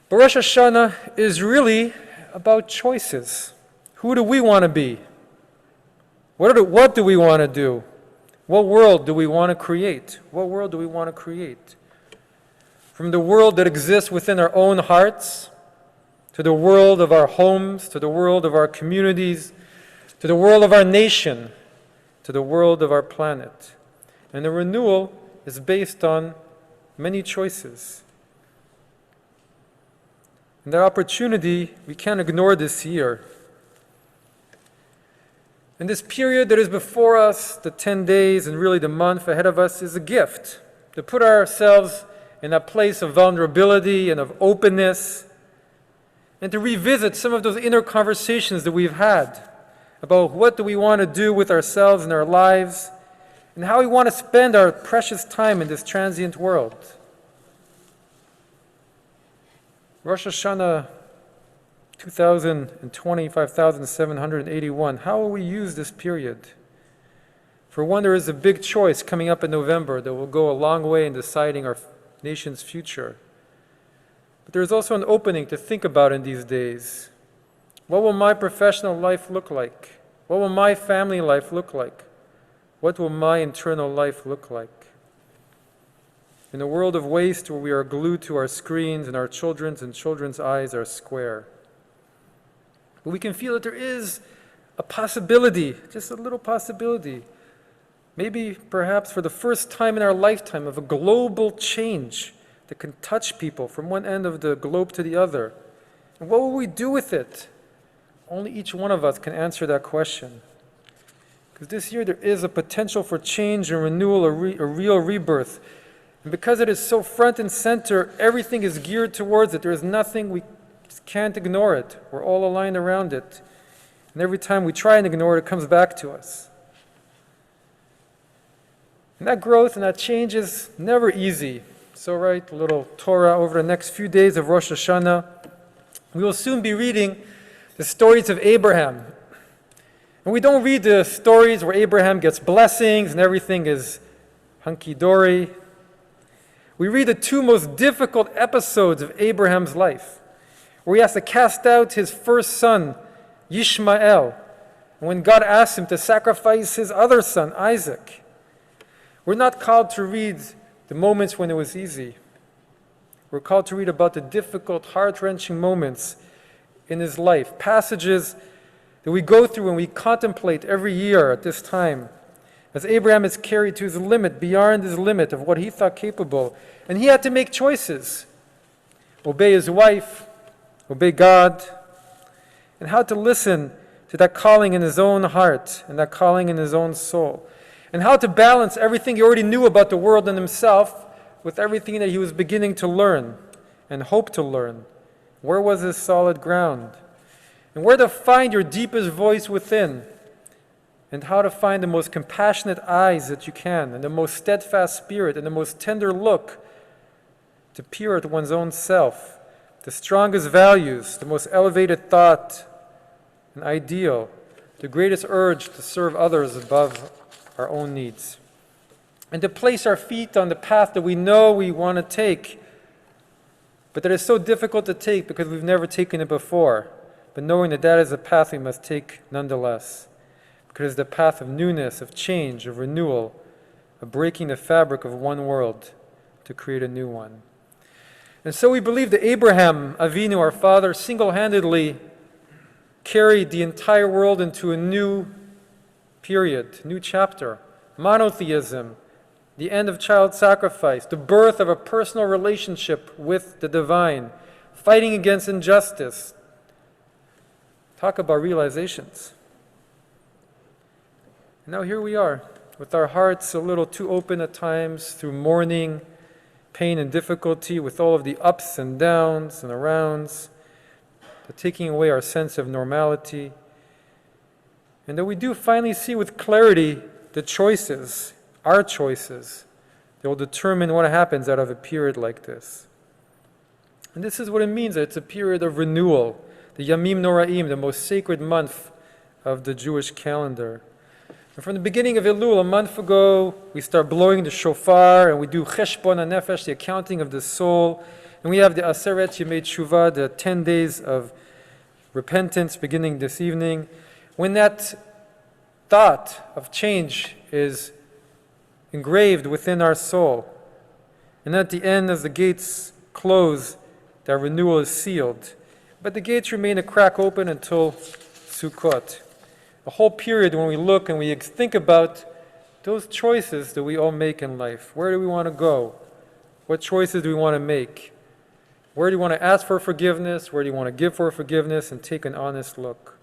Speaker 3: But Rosh Hashanah is really about choices. Who do we want to be? What do we want to do? What world do we want to create? What world do we want to create? From the world that exists within our own hearts, to the world of our homes, to the world of our communities, to the world of our nation, to the world of our planet. And the renewal is based on many choices. And that opportunity, we can't ignore this year. And this period that is before us, the 10 days and really the month ahead of us, is a gift to put ourselves in a place of vulnerability and of openness and to revisit some of those inner conversations that we've had about what do we want to do with ourselves and our lives, and how we want to spend our precious time in this transient world. Rosh Hashanah 2025,781. How will we use this period? For one, there is a big choice coming up in November that will go a long way in deciding our nation's future. But there is also an opening to think about in these days. What will my professional life look like? What will my family life look like? What will my internal life look like? In a world of waste where we are glued to our screens and our children's eyes are square. But we can feel that there is a possibility, just a little possibility, maybe perhaps for the first time in our lifetime, of a global change that can touch people from one end of the globe to the other. And what will we do with it? Only each one of us can answer that question. Because this year there is a potential for change and renewal, a real rebirth. And because it is so front and center, everything is geared towards it. There is nothing, we just can't ignore it. We're all aligned around it. And every time we try and ignore it, it comes back to us. And that growth and that change is never easy. So write a little Torah over the next few days of Rosh Hashanah. We will soon be reading the stories of Abraham. And we don't read the stories where Abraham gets blessings and everything is hunky-dory. We read the two most difficult episodes of Abraham's life, where he has to cast out his first son, Yishmael, and when God asks him to sacrifice his other son, Isaac. We're not called to read the moments when it was easy. We're called to read about the difficult, heart-wrenching moments in his life, passages that we go through and we contemplate every year at this time, as Abraham is carried to his limit, beyond his limit of what he thought capable. And he had to make choices. Obey his wife, obey God, and how to listen to that calling in his own heart and that calling in his own soul. And how to balance everything he already knew about the world and himself with everything that he was beginning to learn and hope to learn. Where was his solid ground? And where to find your deepest voice within, and how to find the most compassionate eyes that you can, and the most steadfast spirit, and the most tender look to peer at one's own self, the strongest values, the most elevated thought and ideal, the greatest urge to serve others above our own needs, and to place our feet on the path that we know we want to take, but that is so difficult to take because we've never taken it before, but knowing that that is a path we must take nonetheless. Because it's the path of newness, of change, of renewal, of breaking the fabric of one world to create a new one. And so we believe that Abraham Avinu, our father, single-handedly carried the entire world into a new period, new chapter. Monotheism, the end of child sacrifice, the birth of a personal relationship with the divine, fighting against injustice. Talk about realizations. Now here we are, with our hearts a little too open at times, through mourning, pain and difficulty, with all of the ups and downs and arounds, taking away our sense of normality. And that we do finally see with clarity the choices, our choices, that will determine what happens out of a period like this. And this is what it means, that it's a period of renewal, the Yamim Noraim, the most sacred month of the Jewish calendar. And from the beginning of Elul, a month ago, we start blowing the shofar and we do Cheshbon HaNefesh, the accounting of the soul. And we have the Aseret Yemei Teshuvah, the 10 days of repentance beginning this evening. When that thought of change is engraved within our soul, and at the end, as the gates close, that renewal is sealed. But the gates remain a crack open until Sukkot. A whole period when we look and we think about those choices that we all make in life. Where do we want to go? What choices do we want to make? Where do you want to ask for forgiveness? Where do you want to give for forgiveness? And take an honest look.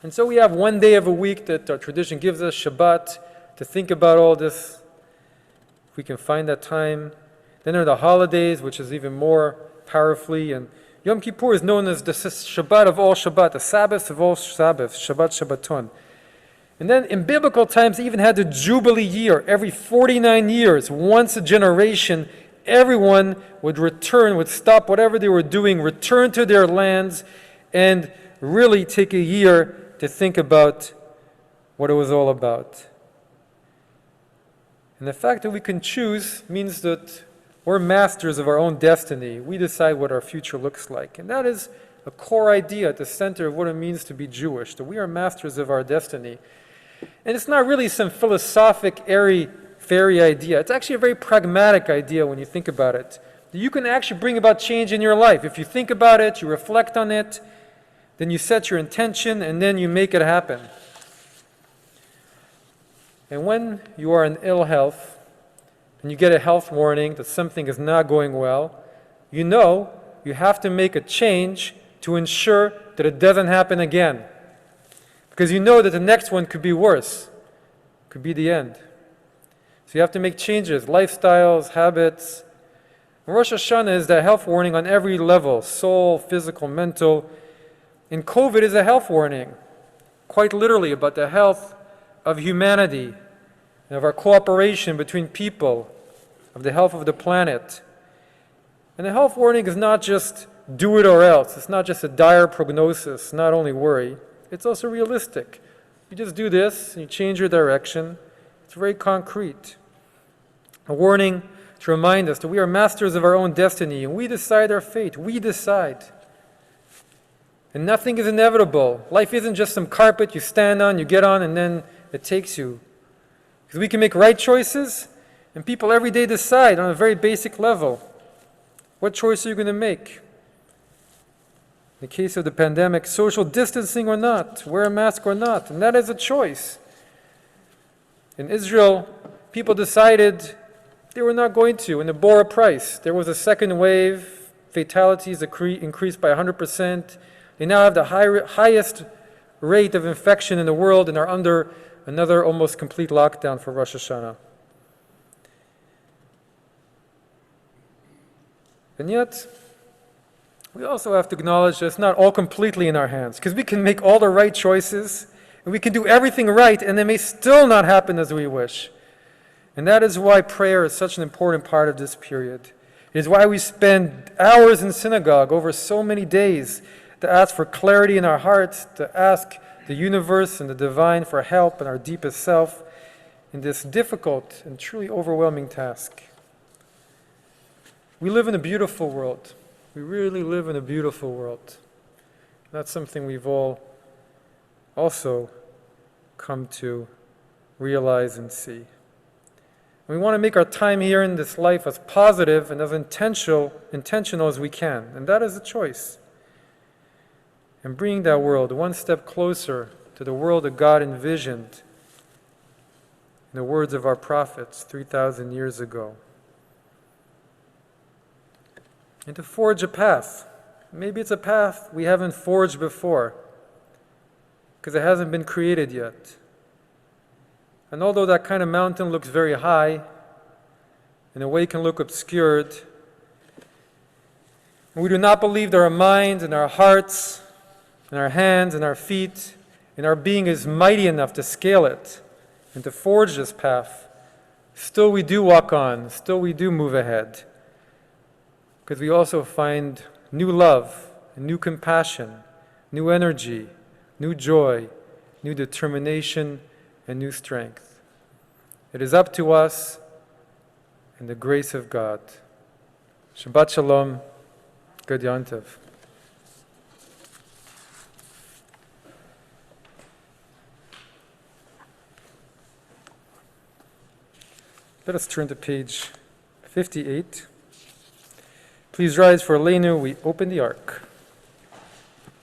Speaker 3: And so we have one day of a week that our tradition gives us, Shabbat, to think about all this. If we can find that time. Then there are the holidays, which is even more powerfully. And Yom Kippur is known as the Shabbat of all Shabbat, the Sabbath of all Sabbaths, Shabbat Shabbaton. And then in biblical times, they even had the Jubilee year. Every 49 years, once a generation, everyone would return, would stop whatever they were doing, return to their lands, and really take a year to think about what it was all about. And the fact that we can choose means that we're masters of our own destiny. We decide what our future looks like. And that is a core idea at the center of what it means to be Jewish, that we are masters of our destiny. And it's not really some philosophic, airy-fairy idea. It's actually a very pragmatic idea when you think about it. You can actually bring about change in your life. If you think about it, you reflect on it, then you set your intention, and then you make it happen. And when you are in ill health, and you get a health warning that something is not going well, you know you have to make a change to ensure that it doesn't happen again. Because you know that the next one could be worse, could be the end. So you have to make changes, lifestyles, habits. And Rosh Hashanah is the health warning on every level, soul, physical, mental. And COVID is a health warning, quite literally about the health of humanity, and of our cooperation between people, of the health of the planet. And the health warning is not just do it or else. It's not just a dire prognosis, not only worry. It's also realistic. You just do this, and you change your direction. It's very concrete. A warning to remind us that we are masters of our own destiny, and we decide our fate. We decide. And nothing is inevitable. Life isn't just some carpet you stand on, you get on, and then it takes you. Because we can make right choices, and people every day decide on a very basic level. What choice are you going to make? In the case of the pandemic, social distancing or not, wear a mask or not, and that is a choice. In Israel, people decided they were not going to, and it bore a price. There was a second wave, fatalities increased by 100%. They now have the highest rate of infection in the world and are under another almost complete lockdown for Rosh Hashanah. And yet, we also have to acknowledge that it's not all completely in our hands, because we can make all the right choices, and we can do everything right, and it may still not happen as we wish. And that is why prayer is such an important part of this period. It is why we spend hours in synagogue over so many days to ask for clarity in our hearts, to ask the universe and the divine for help in our deepest self in this difficult and truly overwhelming task. We live in a beautiful world. We really live in a beautiful world. That's something we've all also come to realize and see. We want to make our time here in this life as positive and as intentional as we can, and that is a choice. And bringing that world one step closer to the world that God envisioned in the words of our prophets 3,000 years ago. And to forge a path. Maybe it's a path we haven't forged before, because it hasn't been created yet. And although that kind of mountain looks very high, in a way can look obscured, and we do not believe that our minds and our hearts and our hands and our feet and our being is mighty enough to scale it and to forge this path, still we do walk on, still we do move ahead. Because we also find new love, and new compassion, new energy, new joy, new determination, and new strength. It is up to us and the grace of God. Shabbat Shalom. Good Yontiv. Let us turn to page 58. Please rise for Aleinu. We open the ark.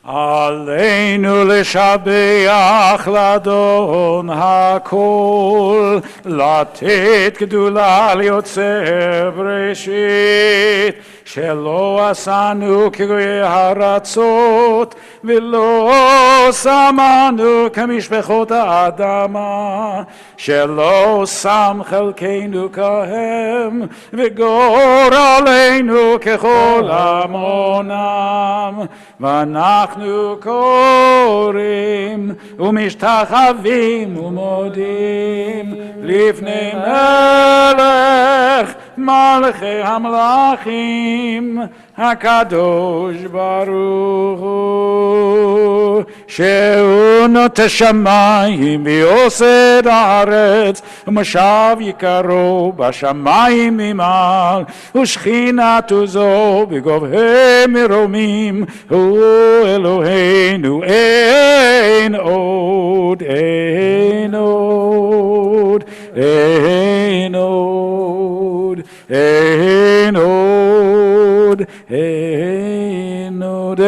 Speaker 2: עלינו לשבח לאדון הכל, לתת גדולה ליוצר בראשית, שלא עשנו כגויי הרצות, ולא שמנו כמשפחות האדמה, שלא שם חלקנו כהם, וגורלנו ככל עמונם. ואנחנו קוראים ומשתחווים ומודים לפני מלך מלכי המלכים, הקדוש ברוך הוא, שהוא נוטה שמיים ויוסד הארץ, ומשב יקרו בשמיים ממעל, ושכינתו זו בגובהי מרומים. הוא אלוהינו, אין עוד, אין עוד, אין עוד, אין עוד, אין עוד.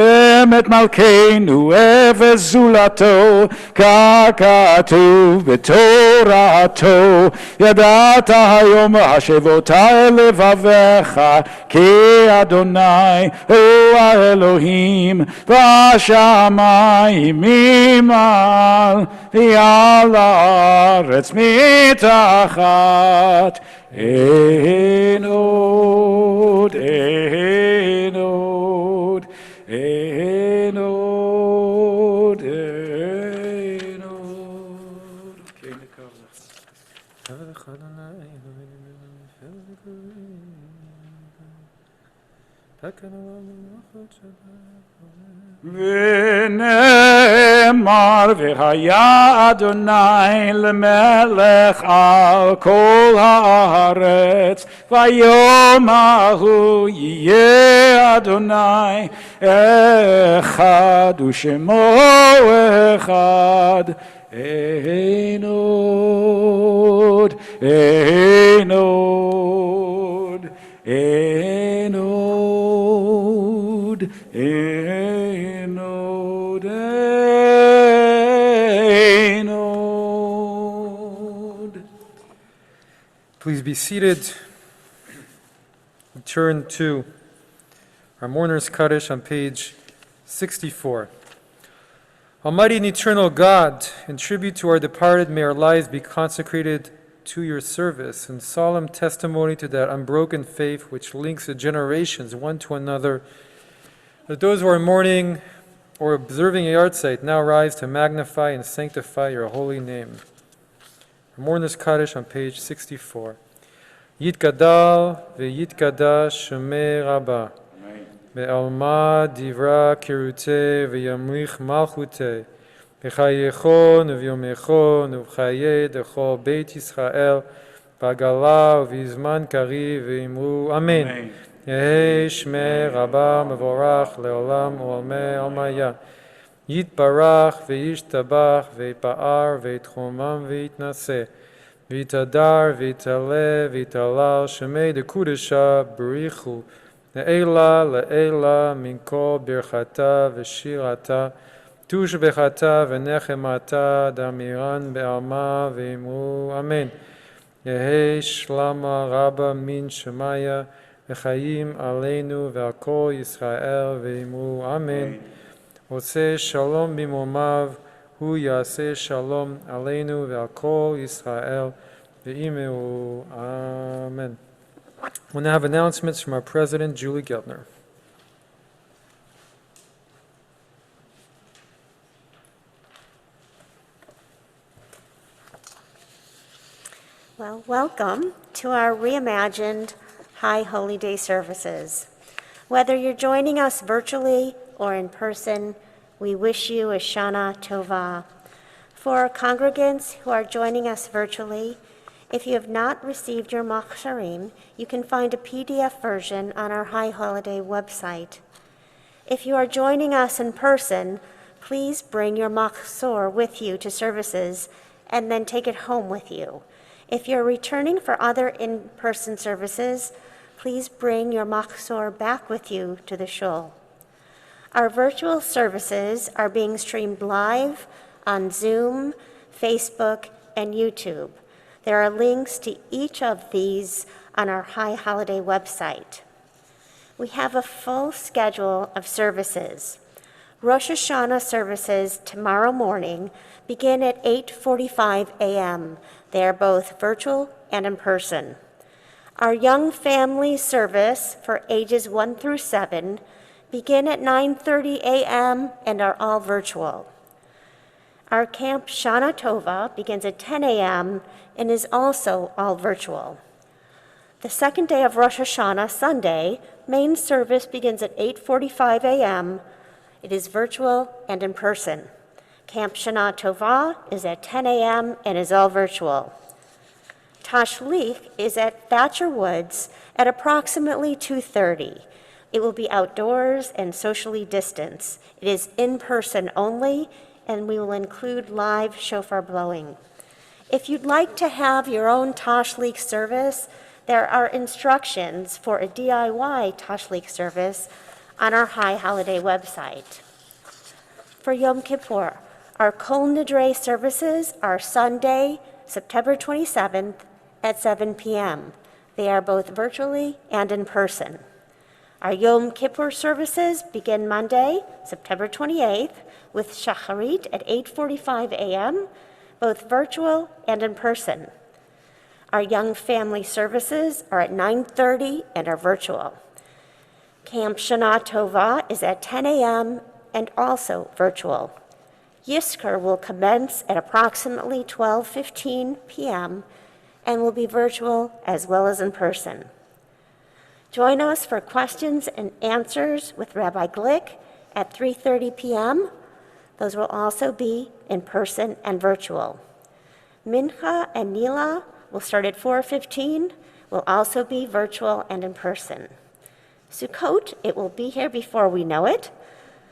Speaker 2: אמת מלכנו אפס זולתו, ככתוב בתורתו. ידעת היום השבותה אל לבביך, כי אדוני הוא האלוהים בשמיים ממעל, ועל הארץ מתחת. אין עוד, אין עוד, אין עוד, אין עוד. כן, נקרא ונאמר והיה אדוני למלך על כל הארץ, ויום ההוא יהיה אדוני אחד ושמו אחד. אין עוד, אין עוד, אין עוד, אין עוד, אין עוד.
Speaker 3: Please be seated. We turn to our Mourner's Kaddish on page 64. Almighty and eternal God, in tribute to our departed, may our lives be consecrated to your service, in solemn testimony to that unbroken faith which links the generations one to another. Let those who are mourning or observing a yahrzeit now rise to magnify and sanctify your holy name. Our Mourner's Kaddish on page 64. Yitgadal v'yitkadash shemei Rabbah. Be'alma divra kirute v'yamlich malchute. B'chayechon v'yomechon v'chaye decho Beit Yisrael. B'agala v'izman kari v'imru. Amen. Yehi shmei Rabbah mevorach leolam u'almei almaya. Yitbarach v'yishtabach v'yipa'ar v'yitchomam v'yitnaseh. V'yitadar v'yitale v'yitalal shemei dekudesha b'richu. Le'ela le'ela min kol birchata v'shirata. Tushbechata v'nechemata damiran be'alma v'imru. Amen. Yehi shlama rabba min shemaya. V'chayim aleinu ve'al kol Yisrael v'imru. Amen. Oseh shalom b'momav. Hu yaseh shalom aleinu ve'al kol Yisrael v'imru. Amen. We'll now have announcements from our President, Julie Geltner.
Speaker 4: Well, welcome to our reimagined High Holy Day services. Whether you're joining us virtually or in person, we wish you a Shana Tova. For our congregants who are joining us virtually, if you have not received your machsharim, you can find a PDF version on our High Holiday website. If you are joining us in person, please bring your machzor with you to services and then take it home with you. If you're returning for other in-person services, please bring your machzor back with you to the shul. Our virtual services are being streamed live on Zoom, Facebook, and YouTube. There are links to each of these on our High Holiday website. We have a full schedule of services. Rosh Hashanah services tomorrow morning begin at 8:45 a.m. They are both virtual and in person. Our young family service for ages 1 through 7 begin at 9:30 a.m. and are all virtual. Our Camp Shana Tova begins at 10 a.m. and is also all virtual. The second day of Rosh Hashanah, Sunday, main service begins at 8:45 a.m. It is virtual and in person. Camp Shana Tova is at 10 a.m. and is all virtual. Tashlich is at Thatcher Woods at approximately 2:30. It will be outdoors and socially distanced. It is in person only, and we will include live shofar blowing. If you'd like to have your own Tashlich service, there are instructions for a DIY Tashlich service on our High Holiday website. For Yom Kippur, our Kol Nidre services are Sunday, September 27th at 7 p.m. They are both virtually and in person. Our Yom Kippur services begin Monday, September 28th, with Shacharit at 8:45 a.m., both virtual and in person. Our young family services are at 9:30 and are virtual. Camp Shana Tova is at 10 a.m. and also virtual. Yizkor will commence at approximately 12:15 p.m. and will be virtual as well as in person. Join us for questions and answers with Rabbi Glick at 3:30 p.m. Those will also be in person and virtual. Mincha and Nila will start at 4:15, will also be virtual and in person. Sukkot, it will be here before we know it.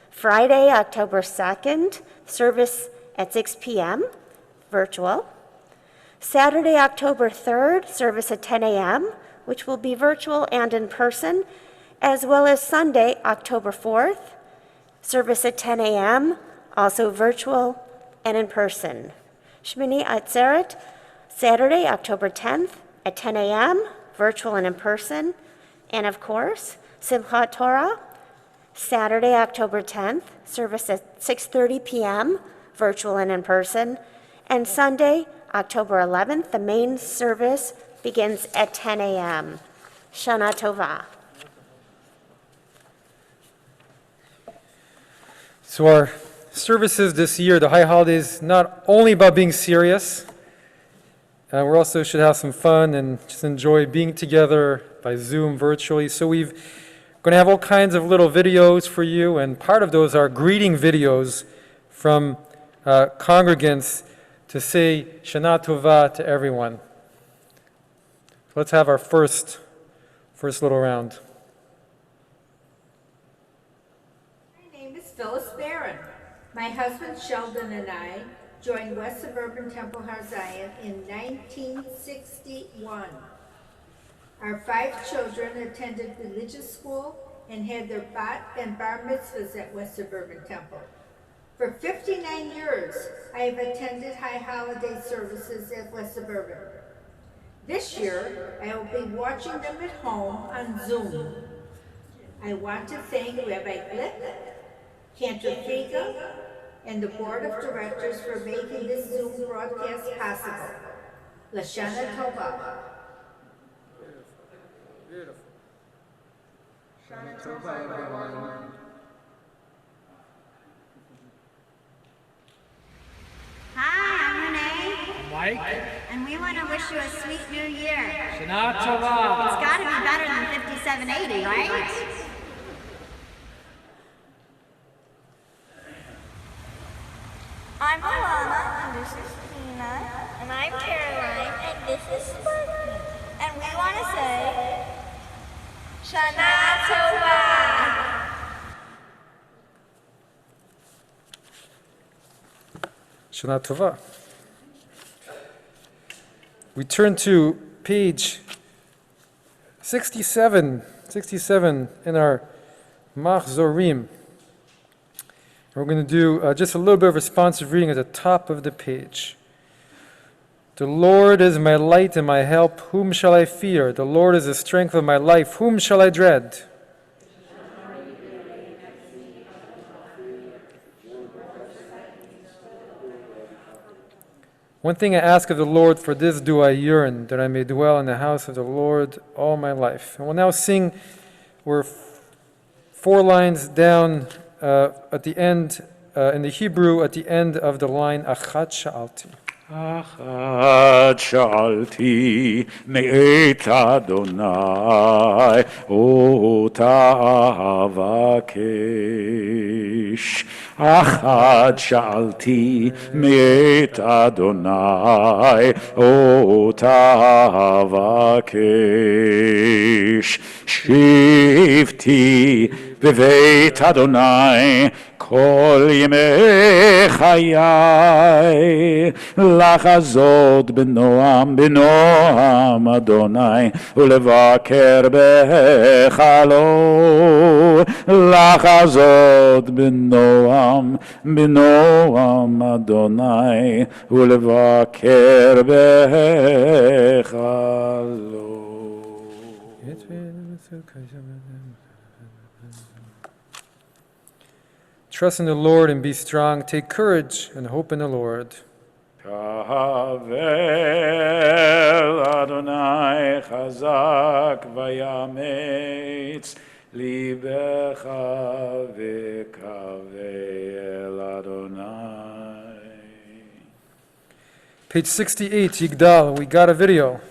Speaker 4: Friday, October 2nd, service at 6 p.m., virtual. Saturday, October 3rd, service at 10 a.m., which will be virtual and in person, as well as Sunday, October 4th, service at 10 a.m., also virtual and in person. Shmini Atzeret, Saturday, October 10th at 10 a.m., virtual and in person. And of course, Simchat Torah, Saturday, October 10th, service at 6:30 p.m., virtual and in person. And Sunday, October 11th, the main service begins at 10 a.m. Shana Tova.
Speaker 3: So our services this year, the high holidays, not only about being serious, we also should have some fun and just enjoy being together by Zoom virtually. So we're going to have all kinds of little videos for you, and part of those are greeting videos from congregants to say Shana Tova to everyone. Let's have our first little round.
Speaker 5: My name is Phyllis Barron. My husband Sheldon and I joined West Suburban Temple Har Zion in 1961. Our 5 children attended religious school and had their bat and bar mitzvahs at West Suburban Temple. For 59 years, I have attended high holiday services at West Suburban. This year, I will be watching them at home on Zoom. I want to thank Rabbi Glick, Cantor Figa, and the Board of Directors for making this Zoom broadcast possible. Lashana Tova.
Speaker 3: Beautiful.
Speaker 6: Shana Tova, everyone.
Speaker 7: Hi, I'm Renee,
Speaker 8: I'm Mike.
Speaker 7: and we want to wish you a sweet new year.
Speaker 8: Shana Tova.
Speaker 7: It's got to be better than 5780, right?
Speaker 9: I'm Alana, and this is Tina, and I'm Caroline, and this is Sparky. And we want to say, Shana Tova!
Speaker 3: Shana Tova. We turn to page 67 in our Machzorim. We're going to do just a little bit of responsive reading at the top of the page. The Lord is my light and my help. Whom shall I fear? The Lord is the strength of my life. Whom shall I dread? One thing I ask of the Lord, for this do I yearn, that I may dwell in the house of the Lord all my life. And we'll now sing, we're 4 lines down at the end, in the Hebrew, at the end of the line, Achat Sha'alti.
Speaker 2: אחת שאלתי מאת אדוני, אותה אבקש. אחת שאלתי מאת אדוני, אותה אבקש. שבתי בבית אדוני כל ימי חיי, לחזות בנועם בנועם אדוני, ולבקר בחלום. לחזות בנועם בנועם אדוני, ולבקר בחלום.
Speaker 3: Trust in the Lord and be strong. Take courage and hope in the Lord.
Speaker 2: Kavel Adonai chazak vayametz libecha vekavel Adonai.
Speaker 3: Page 68, Yigdal. We got a video.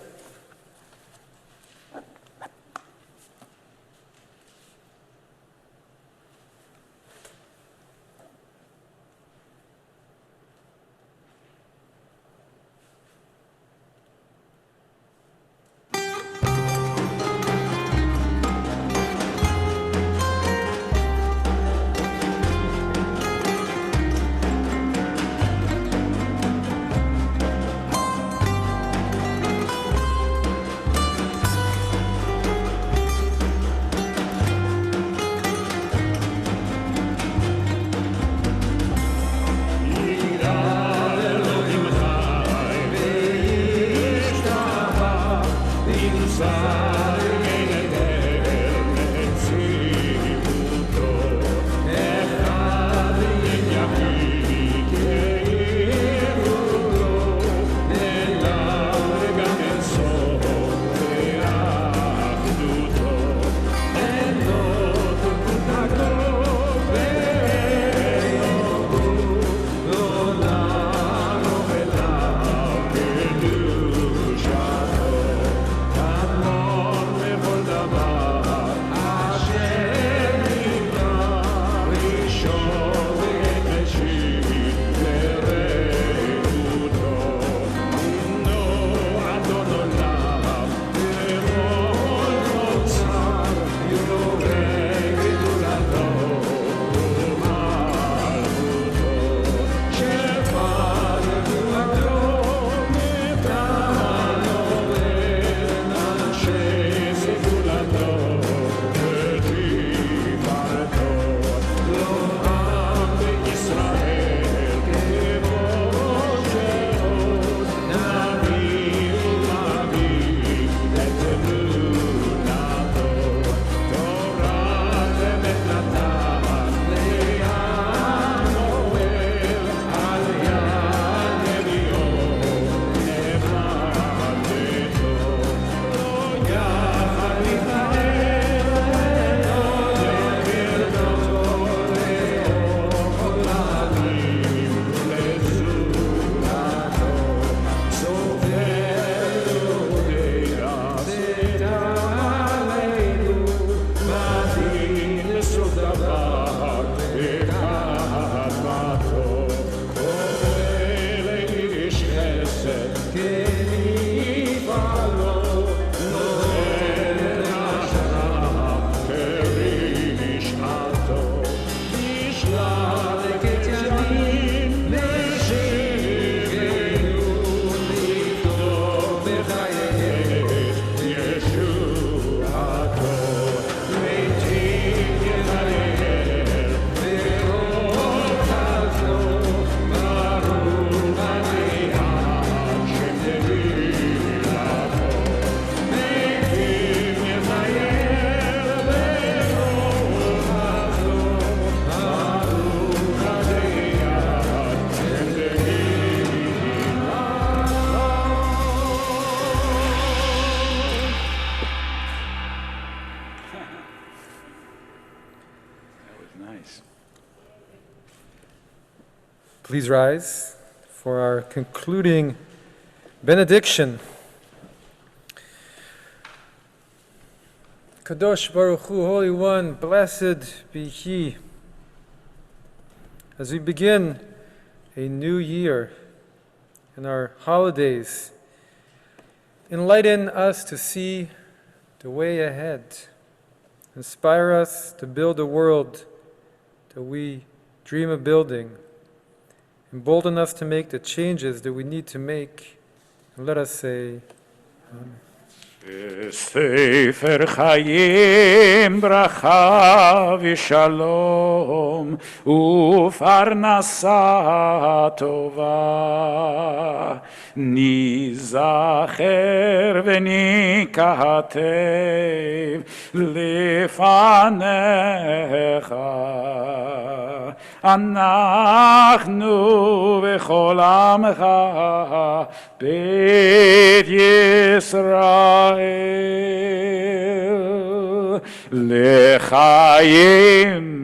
Speaker 3: Please rise for our concluding benediction. Kadosh Baruch Hu, Holy One, blessed be He. As we begin a new year and our holidays, enlighten us to see the way ahead. Inspire us to build a world that we dream of building. Embolden us to make the changes that we need to make. And let us say, Amen.
Speaker 2: בספר חיים ברכה ושלום ופרנסה טובה ניזכר ונכתב לפניך אנחנו וכל עמך בית ישראל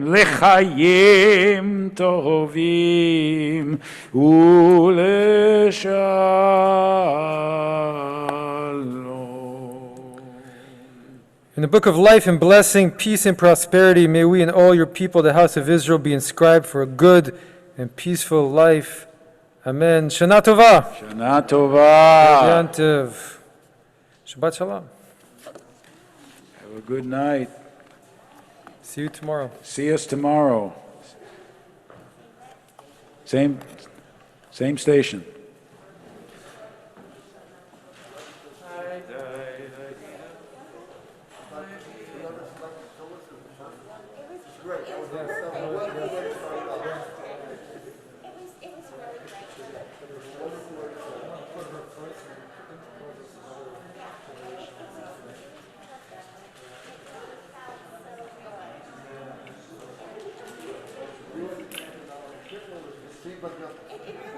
Speaker 2: לחיים טובים ולשלום.
Speaker 3: In the book of life and blessing, peace and prosperity, may we and all your people, the house of Israel, be inscribed for a good and peaceful life. Amen. Shana Tova.
Speaker 2: שנה טובה.
Speaker 3: Yantiv. Shabbat Shalom.
Speaker 2: Have a good night.
Speaker 3: See you tomorrow.
Speaker 2: See us tomorrow. Same station.
Speaker 6: It